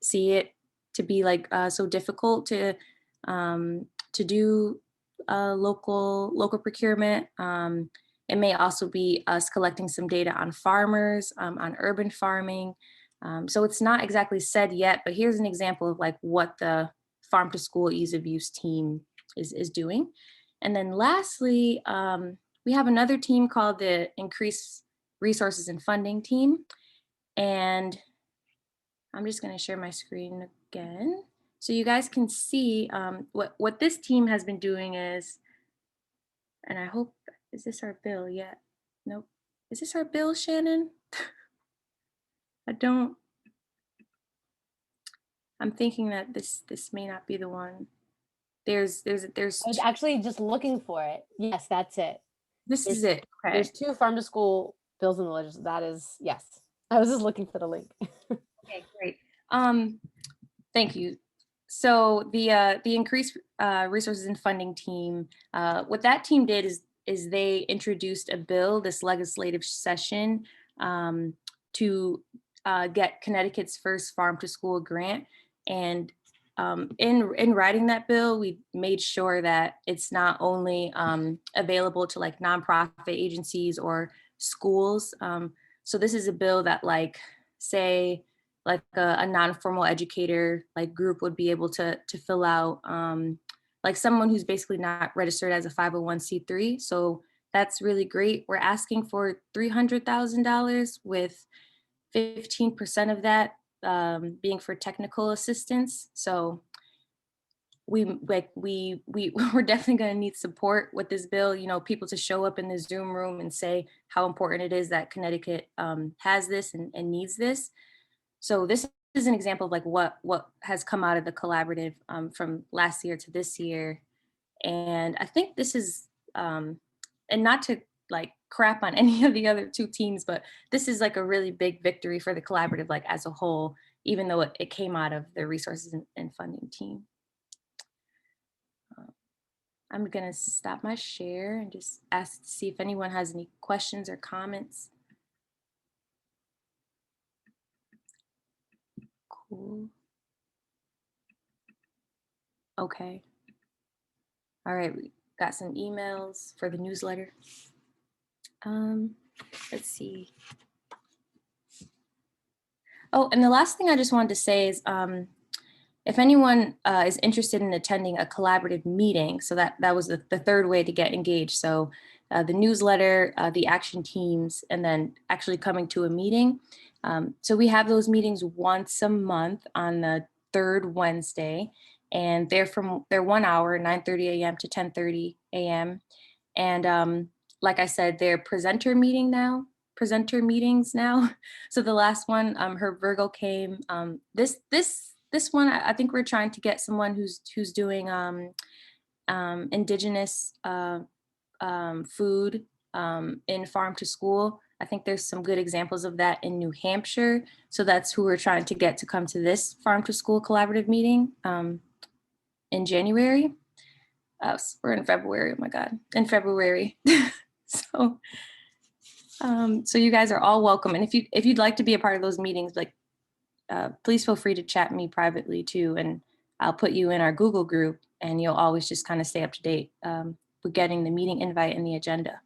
see it to be like so difficult to do local procurement. It may also be us collecting some data on farmers, on urban farming. So it's not exactly said yet, but here's an example of like what the Farm to School Ease of Use team is doing. And then lastly, we have another team called the Increased Resources and Funding team. And I'm just going to share my screen again, so you guys can see what this team has been doing is, and I hope, is this our bill yet? Nope. Is this our bill, Shannon? I'm thinking that this may not be the one. I was actually just looking for it. Yes, that's it. This is it. Okay. There's 2 farm to school bills in the legislature. That is, yes. I was just looking for the link. Okay, great. Thank you. So the Increased Resources and Funding team, what that team did is they introduced a bill this legislative session to get Connecticut's first farm to school grant. And in writing that bill, we made sure that it's not only available to like nonprofit agencies or schools. So this is a bill that like, say, like a non-formal educator like group would be able to fill out, like someone who's basically not registered as a 501c3. So that's really great. We're asking for $300,000 with 15% of that being for technical assistance. So we're definitely going to need support with this bill, you know, people to show up in the Zoom room and say how important it is that Connecticut has this and needs this. So this is an example of like what has come out of the collaborative from last year to this year. And I think this is, and not to like crap on any of the other two teams, but this is like a really big victory for the collaborative, like as a whole, even though it came out of the resources and funding team. I'm gonna stop my share and just ask to see if anyone has any questions or comments. Cool. Okay. All right, we got some emails for the newsletter. Let's see. Oh, and the last thing I just wanted to say is, if anyone is interested in attending a collaborative meeting, so that was the third way to get engaged. So the newsletter, the action teams, and then actually coming to a meeting. So we have those meetings once a month on the third Wednesday, and they're 1 hour, 9:30 a.m. to 10:30 a.m. And like I said, they're presenter meetings now. So the last one, her Virgo came. This one, I think we're trying to get someone who's doing indigenous food in farm to school. I think there's some good examples of that in New Hampshire. So that's who we're trying to get to come to this farm to school collaborative meeting in January. We're in February, oh my God, in February. So you guys are all welcome. And if you'd like to be a part of those meetings, like please feel free to chat me privately too. And I'll put you in our Google group and you'll always just kind of stay up to date with getting the meeting invite and the agenda.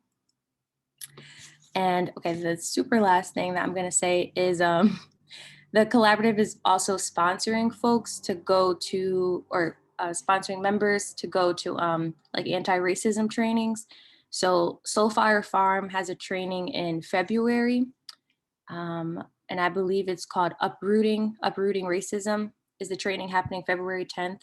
And okay, the super last thing that I'm gonna say is the collaborative is also sponsoring folks to go to, or sponsoring members to go to like anti-racism trainings. So Soulfire Farm has a training in February. And I believe it's called Uprooting Racism is the training happening February 10th.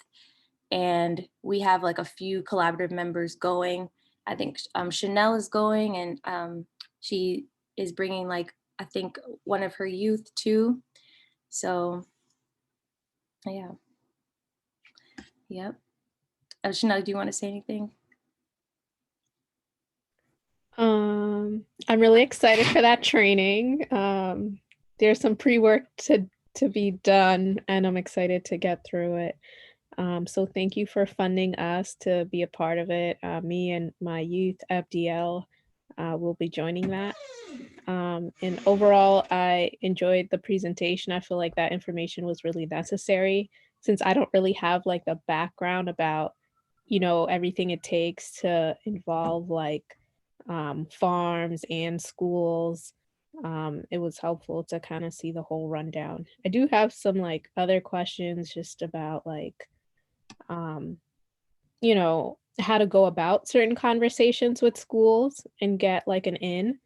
And we have like a few collaborative members going. I think Chanel is going, and she is bringing like, I think one of her youth too. So yeah. Yep. Chanel, do you want to say anything? I'm really excited for that training. There's some pre-work to be done, and I'm excited to get through it. So thank you for funding us to be a part of it. Me and my youth FDL will be joining that. And overall, I enjoyed the presentation. I feel like that information was really necessary since I don't really have like the background about, everything it takes to involve like farms and schools. It was helpful to kind of see the whole rundown. I do have some like other questions just about like, how to go about certain conversations with schools and get like an in.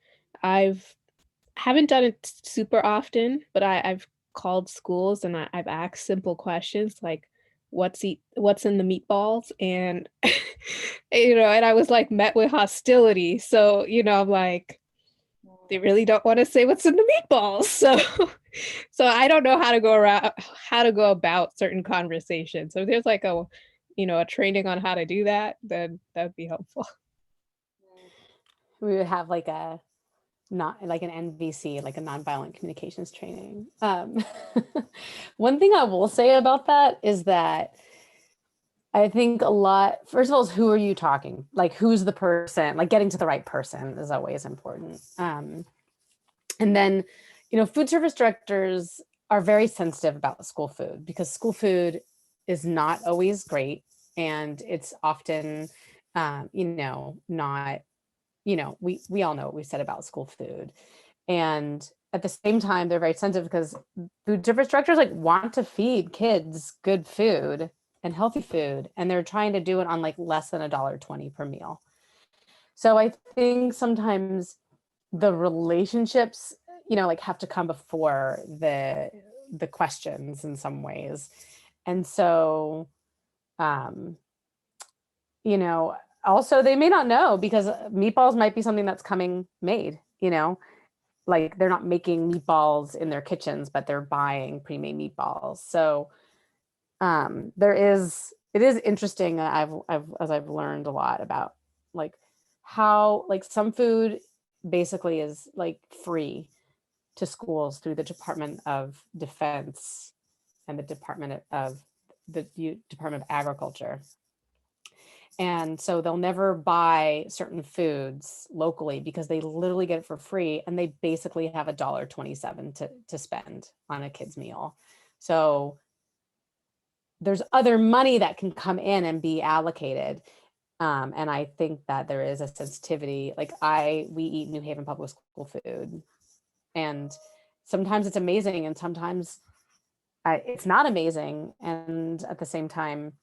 Haven't done it super often, but I've called schools and I've asked simple questions like, what's in the meatballs? And, and I was like met with hostility. So, I'm like, they really don't want to say what's in the meatballs. So I don't know how to go about certain conversations. So if there's like a training on how to do that, then that'd be helpful. We would have like not like an NVC, like a nonviolent communications training. One thing I will say about that is that I think first of all, is who are you talking? Like, who's the person? Like, getting to the right person is always important. And then, food service directors are very sensitive about school food because school food is not always great. And it's often, not, we all know what we said about school food. And at the same time, they're very sensitive because food service directors like want to feed kids good food and healthy food. And they're trying to do it on like less than $1.20 per meal. So I think sometimes the relationships, like have to come before the questions in some ways. And so, also they may not know because meatballs might be something that's coming made, like they're not making meatballs in their kitchens, but they're buying pre-made meatballs. So it is interesting. As I've learned a lot about like how like some food basically is like free to schools through the Department of Defense and the Department of Agriculture. And so they'll never buy certain foods locally because they literally get it for free, and they basically have $1.27 to spend on a kid's meal. So there's other money that can come in and be allocated. And I think that there is a sensitivity. Like we eat New Haven Public School food, and sometimes it's amazing and sometimes it's not amazing. And at the same time,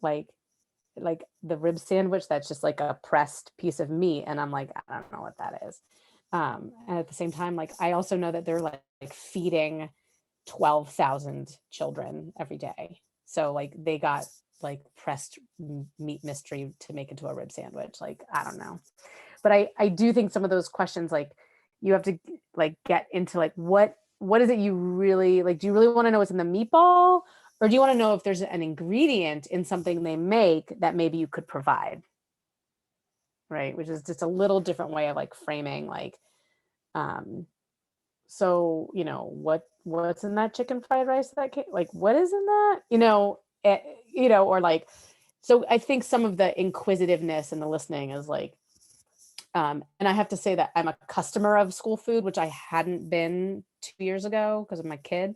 like the rib sandwich, that's just like a pressed piece of meat. And I'm like, I don't know what that is. And at the same time, like, I also know that they're like feeding 12,000 children every day. So like they got like pressed meat mystery to make into a rib sandwich. Like, I don't know. But I do think some of those questions, like you have to like get into like, what is it you really like? Do you really want to know what's in the meatball? Or do you want to know if there's an ingredient in something they make that maybe you could provide? Right. Which is just a little different way of like framing, like, so, you know, what's in that chicken fried rice that like, what is in that, or like, so I think some of the inquisitiveness and the listening is like, and I have to say that I'm a customer of school food, which I hadn't been 2 years ago because of my kid.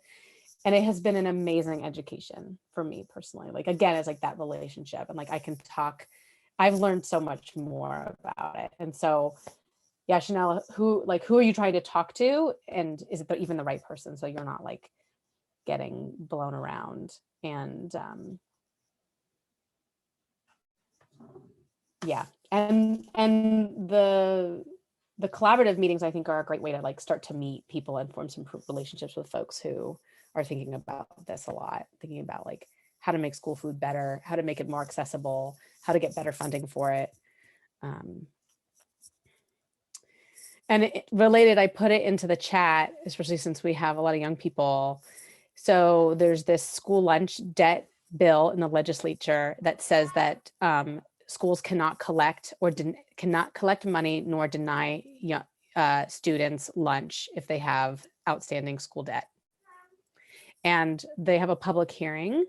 And it has been an amazing education for me personally. Like, again, it's like that relationship, and like, I can talk, I've learned so much more about it. And so, yeah, Chanel, who are you trying to talk to? And is it even the right person? So you're not like getting blown around. And yeah. And the collaborative meetings, I think, are a great way to like start to meet people and form some relationships with folks who are thinking about this a lot, thinking about like how to make school food better, how to make it more accessible, how to get better funding for it. And related, I put it into the chat, especially since we have a lot of young people. So there's this school lunch debt bill in the legislature that says that schools cannot collect money nor deny students lunch if they have outstanding school debt. And they have a public hearing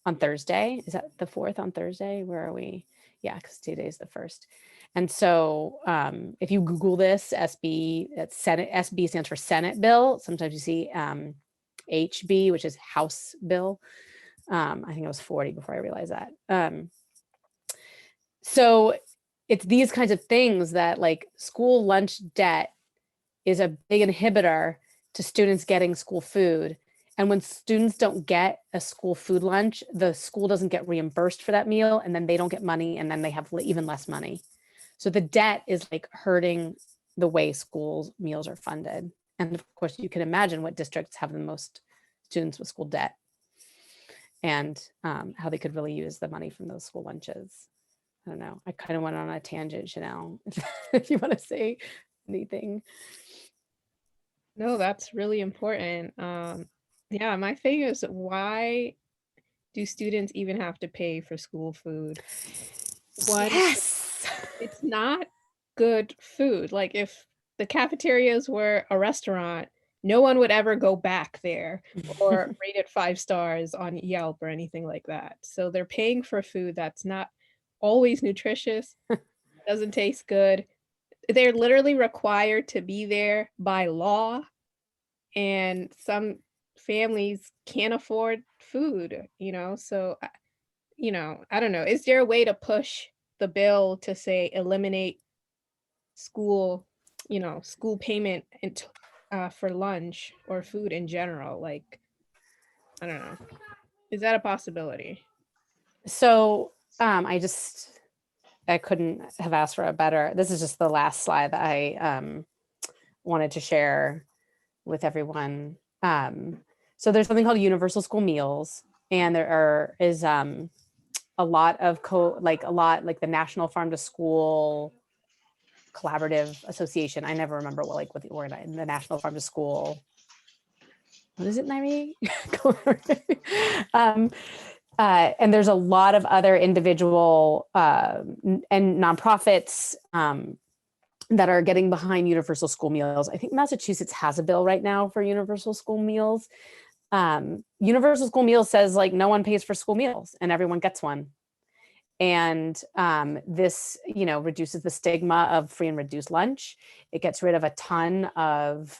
on Thursday. Is that the 4th on Thursday? Where are we? Yeah, because today's the 1st. And so if you Google this, SB, that's Senate, SB stands for Senate bill. Sometimes you see HB, which is House bill. I think it was 40 before I realized that. So it's these kinds of things that like school lunch debt is a big inhibitor to students getting school food. And when students don't get a school food lunch, the school doesn't get reimbursed for that meal, and then they don't get money, and then they have even less money. So the debt is like hurting the way schools meals are funded. And of course, you can imagine what districts have the most students with school debt, and how they could really use the money from those school lunches. I don't know. I kind of went on a tangent, Chanel, if you want to say anything. No, that's really important. Yeah, my thing is, why do students even have to pay for school food? Yes. It's not good food. Like, if the cafeterias were a restaurant, no one would ever go back there or rate it 5 stars on Yelp or anything like that. So they're paying for food that's not always nutritious, doesn't taste good. They're literally required to be there by law, and some families can't afford food, so I don't know. Is there a way to push the bill to say eliminate school payment for lunch or food in general? Like, I don't know. Is that a possibility? So I couldn't have asked for a better. This is just the last slide that I wanted to share with everyone. So there's something called universal school meals, and there is a lot of like the National Farm to School Collaborative Association. I never remember what the organ, the National Farm to School. What is it, Nyree? And there's a lot of other individual and nonprofits that are getting behind universal school meals. I think Massachusetts has a bill right now for universal school meals. Universal school meals says like no one pays for school meals and everyone gets one. And this, reduces the stigma of free and reduced lunch. It gets rid of a ton of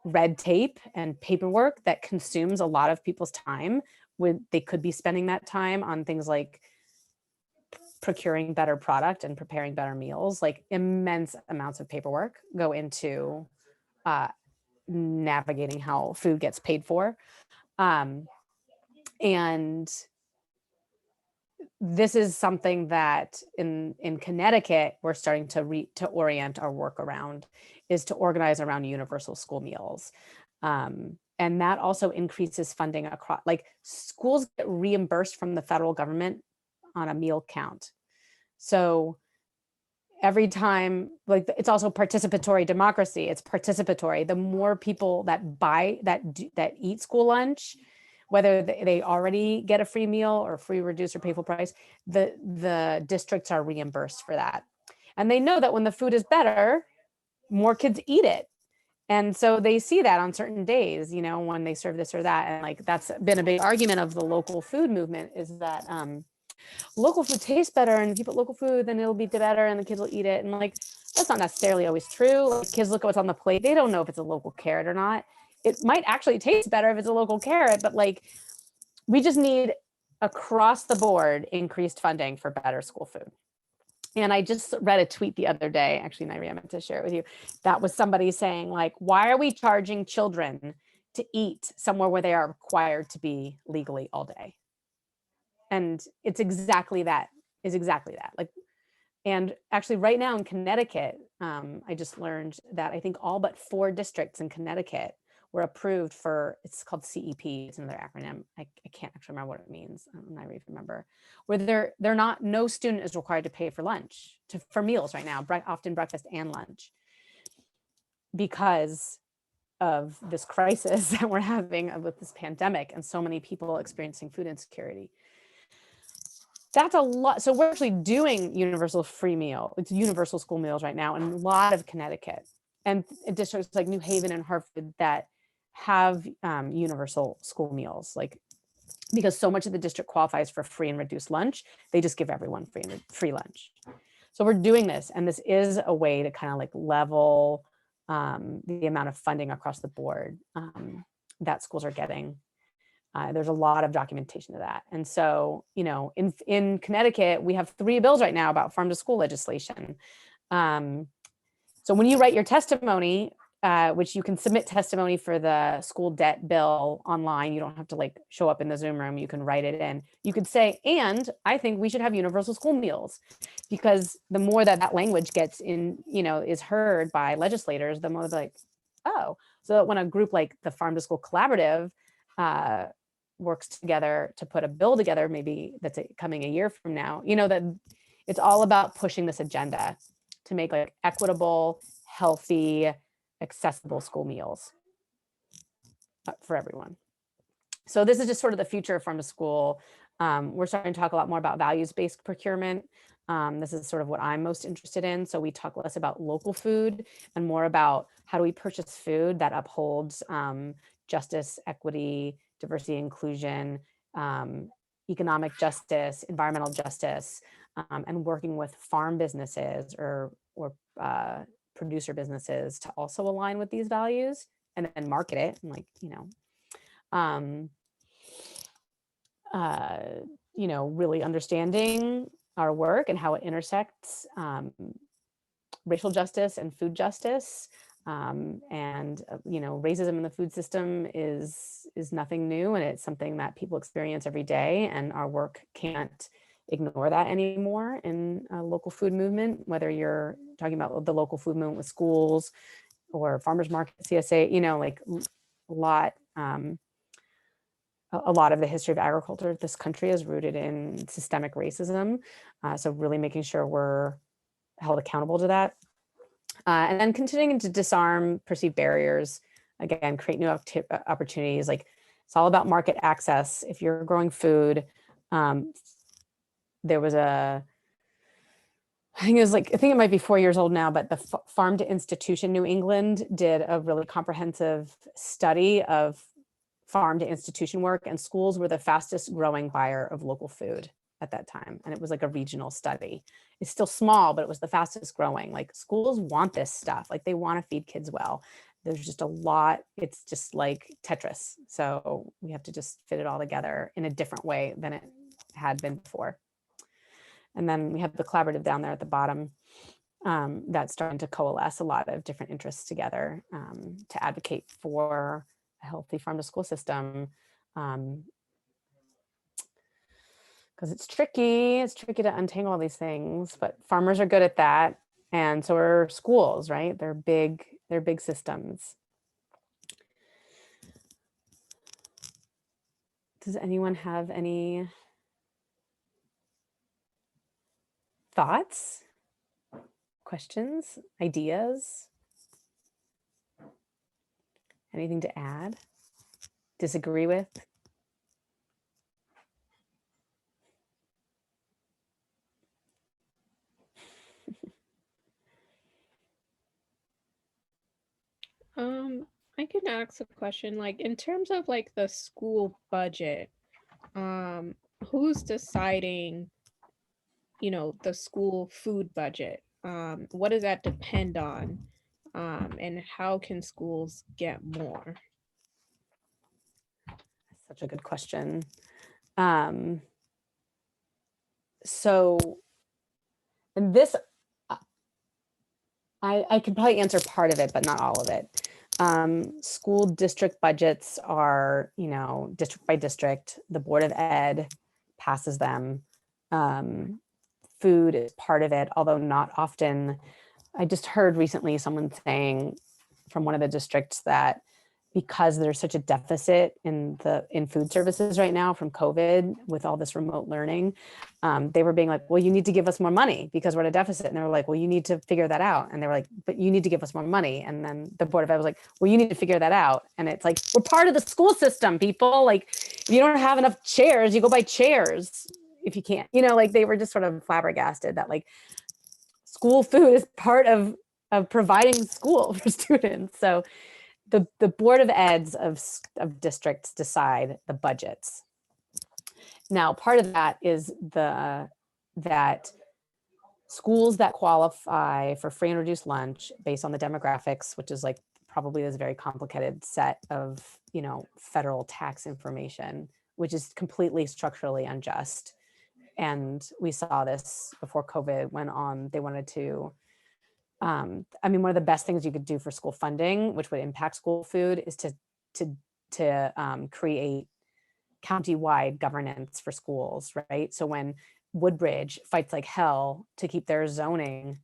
red tape and paperwork that consumes a lot of people's time when they could be spending that time on things like procuring better product and preparing better meals. Like immense amounts of paperwork go into navigating how food gets paid for. And this is something that in Connecticut, we're starting to orient our work around, is to organize around universal school meals. And that also increases funding across, like schools get reimbursed from the federal government on a meal count. So every time, like it's also participatory democracy, it's participatory. The more people that eat school lunch, whether they already get a free meal or free, reduced, or pay full price, the districts are reimbursed for that. And they know that when the food is better, more kids eat it. And so they see that on certain days, when they serve this or that. And like, that's been a big argument of the local food movement, is that local food tastes better, and if you put local food, then it'll be better and the kids will eat it. And like, that's not necessarily always true. Like, kids look at what's on the plate. They don't know if it's a local carrot or not. It might actually taste better if it's a local carrot, but like, we just need across the board increased funding for better school food. And I just read a tweet the other day, actually, Nyree, I meant to share it with you. That was somebody saying like, why are we charging children to eat somewhere where they are required to be legally all day? And it's exactly that, Like, and actually right now in Connecticut, I just learned that I think all but 4 districts in Connecticut were approved for, it's called CEP, it's another acronym. I can't actually remember what it means. I'm not even remember. Where no student is required to pay for lunch, for meals right now, often breakfast and lunch, because of this crisis that we're having with this pandemic and so many people experiencing food insecurity. That's a lot. So we're actually doing universal universal school meals right now in a lot of Connecticut, and districts like New Haven and Hartford that have universal school meals, like, because so much of the district qualifies for free and reduced lunch, they just give everyone free lunch. So we're doing this, and this is a way to kind of like level the amount of funding across the board that schools are getting. There's a lot of documentation of that. And so, in Connecticut, we have 3 bills right now about farm to school legislation. So when you write your testimony, which you can submit testimony for the school debt bill online, you don't have to like show up in the Zoom room, you can write it in. You could say, and I think we should have universal school meals, because the more that language gets in, is heard by legislators, the more they're like, oh, so when a group like the Farm to School Collaborative works together to put a bill together, maybe that's coming a year from now, that it's all about pushing this agenda to make like equitable, healthy, accessible school meals for everyone. So this is just sort of the future of farm to school. We're starting to talk a lot more about values-based procurement. This is sort of what I'm most interested in. So we talk less about local food and more about how do we purchase food that upholds justice, equity, diversity, inclusion, economic justice, environmental justice, and working with farm businesses or producer businesses to also align with these values, and then market it, and like, really understanding our work and how it intersects racial justice and food justice. And racism in the food system is nothing new, and it's something that people experience every day, and our work can't ignore that anymore in a local food movement, whether you're talking about the local food movement with schools or farmers market, CSA, like a lot of the history of agriculture of this country is rooted in systemic racism. So really making sure we're held accountable to that. And then continuing to disarm perceived barriers, again, create new opportunities, like It's all about market access. If you're growing food, there was I think it might be 4 years old now, but the Farm to Institution New England did a really comprehensive study of farm to institution work, and schools were the fastest growing buyer of local food at that time. And it was like a regional study. It's still small, but it was the fastest growing. Like, schools want this stuff. Like, they want to feed kids well. There's just a lot. It's just like Tetris. So we have to just fit it all together in a different way than it had been before. And then we have the collaborative down there at the bottom that's starting to coalesce a lot of different interests together to advocate for a healthy farm to school system. Because it's tricky to untangle all these things, but farmers are good at that. And so are schools, right? They're big systems. Does anyone have any thoughts, questions, ideas? Anything to add? Disagree with? I can ask a question, like, in terms of like the school budget, who's deciding, the school food budget? What does that depend on? And how can schools get more? Such a good question. So, and this, I could probably answer part of it, but not all of it. School district budgets are, district by district. The Board of Ed passes them. Food is part of it, although not often. I just heard recently someone saying from one of the districts that because there's such a deficit in food services right now from COVID with all this remote learning, they were being like, well, you need to give us more money because we're at a deficit. And they were like, well, you need to figure that out. And they were like, but you need to give us more money. And then the Board of Ed was like, well, you need to figure that out. And it's like, we're part of the school system, people. Like, if you don't have enough chairs, you go buy chairs if you can't. Like, they were just sort of flabbergasted that like school food is part of providing school for students. So the Board of Eds of districts decide the budgets. Now, part of that is that schools that qualify for free and reduced lunch based on the demographics, which is like probably this very complicated set of, federal tax information, which is completely structurally unjust. And we saw this before COVID went on. They wanted to, one of the best things you could do for school funding, which would impact school food, is to create county-wide governance for schools, right? So when Woodbridge fights like hell to keep their zoning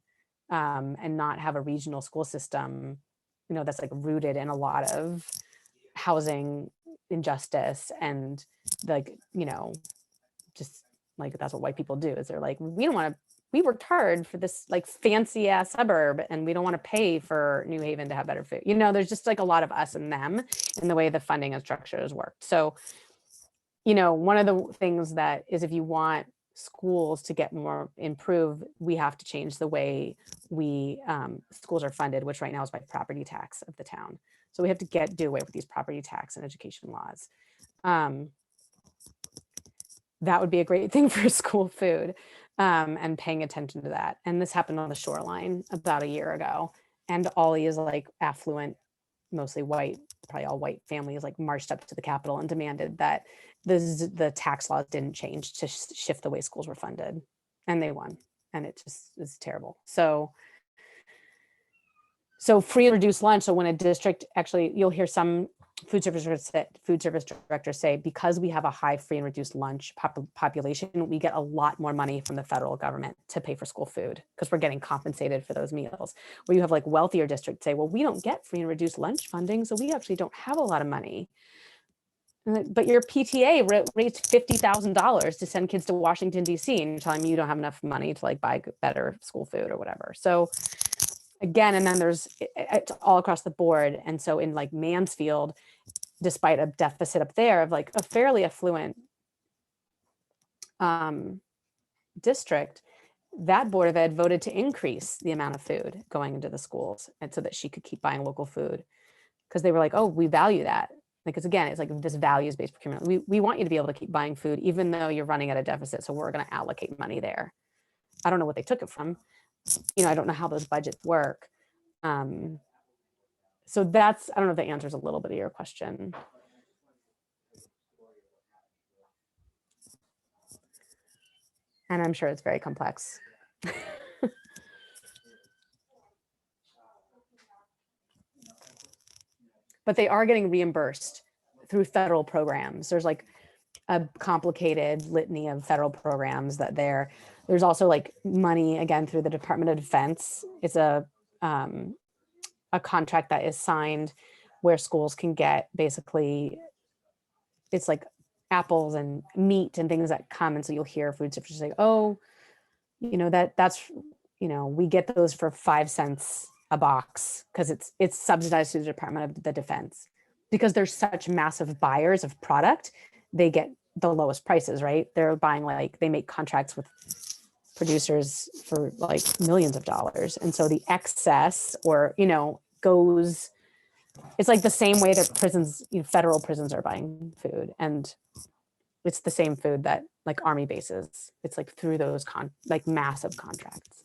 and not have a regional school system, that's like rooted in a lot of housing injustice and like, just like that's what white people do is they're like, we worked hard for this like fancy ass suburb and we don't want to pay for New Haven to have better food. There's just like a lot of us and them in the way the funding and structures worked. So, one of the things that is if you want schools to get more improve, we have to change the way schools are funded, which right now is by property tax of the town. So we have to do away with these property tax and education laws. That would be a great thing for school food. And paying attention to that. And this happened on the shoreline about a year ago. And all these like affluent, mostly white, probably all white families like marched up to the Capitol and demanded that the tax laws didn't change to shift the way schools were funded. And they won. And it just is terrible. So free and reduced lunch. So when a district actually, you'll hear some food service directors say, because we have a high free and reduced lunch population, we get a lot more money from the federal government to pay for school food because we're getting compensated for those meals. Where you have like wealthier districts say, well, we don't get free and reduced lunch funding, so we actually don't have a lot of money. But your PTA raised $50,000 to send kids to Washington, D.C. and you're telling me you don't have enough money to like buy better school food or whatever. So again, and then it's all across the board. And so in like Mansfield, despite a deficit up there of like a fairly affluent district, that Board of Ed voted to increase the amount of food going into the schools, and so that she could keep buying local food, because they were like, oh, we value that. Because again, it's like this values-based procurement. We want you to be able to keep buying food even though you're running at a deficit, so we're going to allocate money there. I don't know what they took it from. I don't know how those budgets work. So that's, I don't know if that answers a little bit of your question. And I'm sure it's very complex. But they are getting reimbursed through federal programs. There's like a complicated litany of federal programs that there's also like money, again, through the Department of Defense. It's a contract that is signed where schools can get basically, it's like apples and meat and things that come. And so you'll hear food services say, oh, that's, we get those for 5 cents a box, because it's subsidized through the Department of the Defense, because they're such massive buyers of product. They get the lowest prices, right? They're buying, like, they make contracts with producers for like millions of dollars. And so the excess, or, goes, it's like the same way that prisons, federal prisons are buying food. And it's the same food that like army bases, it's like through those like massive contracts.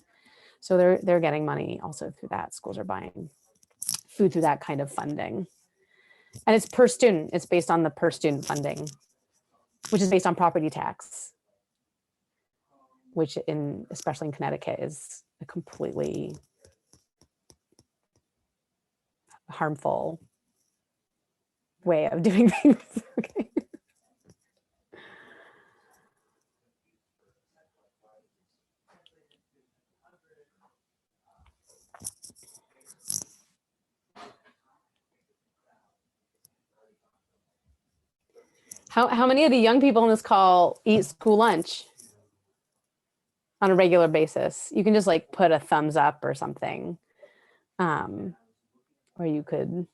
So they're getting money also through that. Schools are buying food through that kind of funding. And it's per student. It's based on the per student funding, which is based on property tax, which especially in Connecticut is a completely harmful way of doing things. Okay. How many of the young people in this call eat school lunch on a regular basis? You can just like put a thumbs up or something. Or you could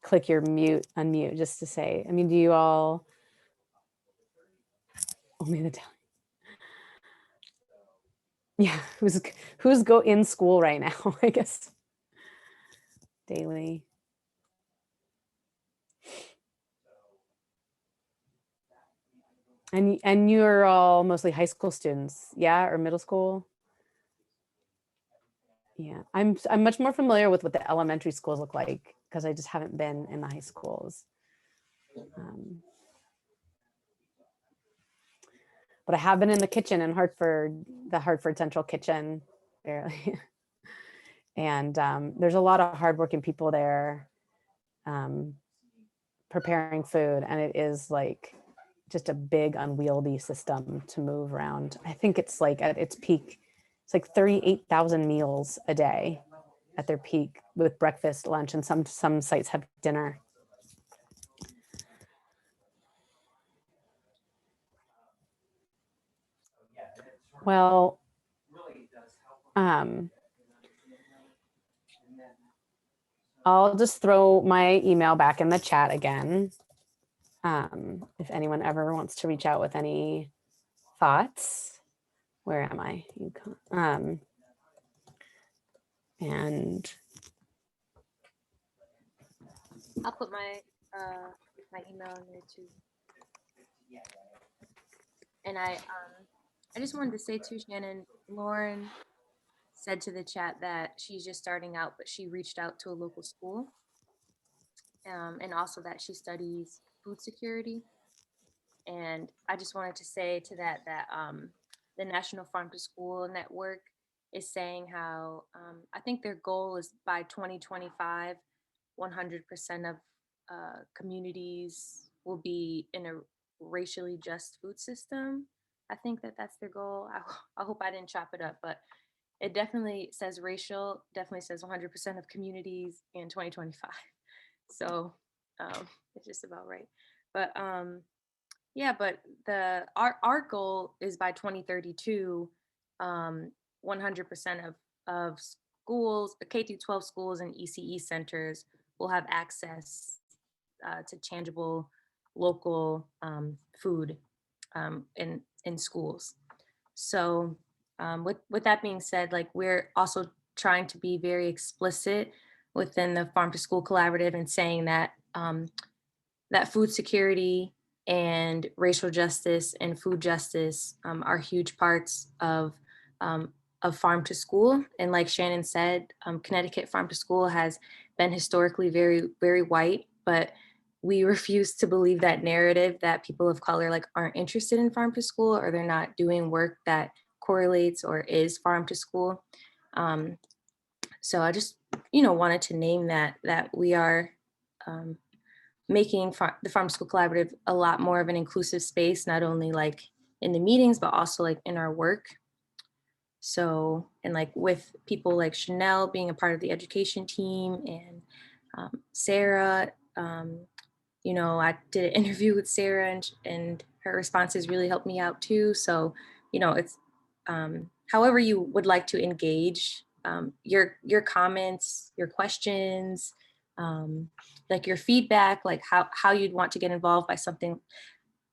click your unmute just to say, do you all, only the time. Yeah, who's go in school right now, I guess, daily. And you're all mostly high school students, yeah, or middle school? Yeah, I'm much more familiar with what the elementary schools look like, because I just haven't been in the high schools. But I have been in the kitchen in Hartford, the Hartford Central Kitchen, barely. And there's a lot of hardworking people there preparing food, and it is like just a big unwieldy system to move around. I think it's like at its peak, it's like 38,000 meals a day at their peak, with breakfast, lunch, and some sites have dinner. Well, I'll just throw my email back in the chat again. If anyone ever wants to reach out with any thoughts. Where am I? UConn. And I'll put my email in there too. And I just wanted to say too, Shannon, Lauren said to the chat that she's just starting out, but she reached out to a local school, and also that she studies food security. And I just wanted to say to that the National Farm to School Network is saying how I think their goal is by 2025, 100% of communities will be in a racially just food system. I think that's their goal. I hope I didn't chop it up, but it definitely says racial, definitely says 100% of communities in 2025. So it's just about right. But yeah, but our goal is by 2032, 100% of schools, K through 12 schools and ECE centers will have access to tangible local food in schools. So with that being said, like we're also trying to be very explicit within the Farm to School Collaborative and saying that that food security and racial justice and food justice are huge parts of farm to school. And like Shannon said, Connecticut Farm to School has been historically very, very white, but we refuse to believe that narrative that people of color like aren't interested in farm to school, or they're not doing work that correlates or is farm to school. So I just, wanted to name that we are making the Farm to School Collaborative a lot more of an inclusive space, not only like in the meetings, but also like in our work. So, and like with people like Chanel being a part of the education team, and Sarah, I did an interview with Sarah, and her responses really helped me out too. So, it's however you would like to engage, your comments, your questions, like your feedback, like how you'd want to get involved by something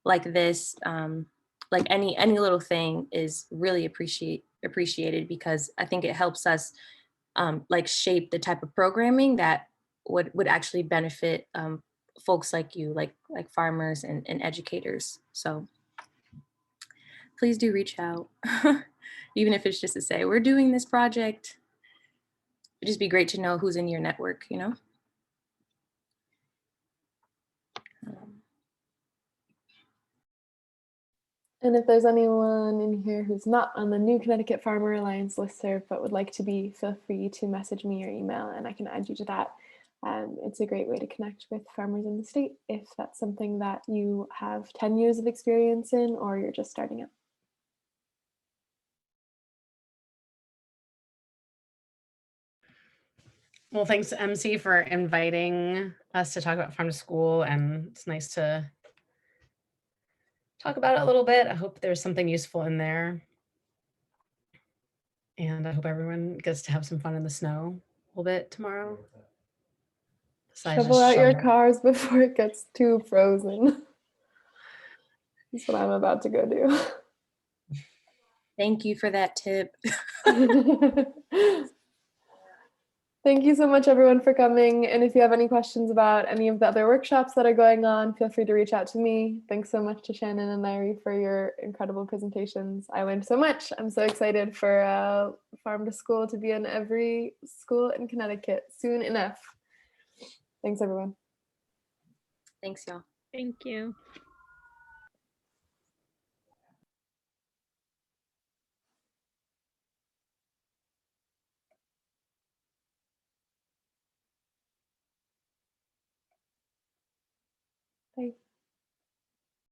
like this, like any little thing is really appreciated, because I think it helps us like shape the type of programming that would actually benefit folks like you, like farmers and educators. So please do reach out, even if it's just to say we're doing this project. It'd just be great to know who's in your network, And if there's anyone in here who's not on the new Connecticut Farmer Alliance listserv but would like to be, feel free to message me or email and I can add you to that. It's a great way to connect with farmers in the state if that's something that you have 10 years of experience in or you're just starting out. Well, thanks, MC, for inviting us to talk about Farm to School, and it's nice to talk about it a little bit. I hope there's something useful in there. And I hope everyone gets to have some fun in the snow a little bit tomorrow. Besides Shovel just out your shoveling. cars before it gets too frozen. That's what I'm about to go do. Thank you for that tip. Thank you so much, everyone, for coming. And if you have any questions about any of the other workshops that are going on, feel free to reach out to me. Thanks so much to Shannon and Nyree for your incredible presentations. I learned so much. I'm so excited for Farm to School to be in every school in Connecticut soon enough. Thanks, everyone. Thanks, y'all. Thank you. Bye.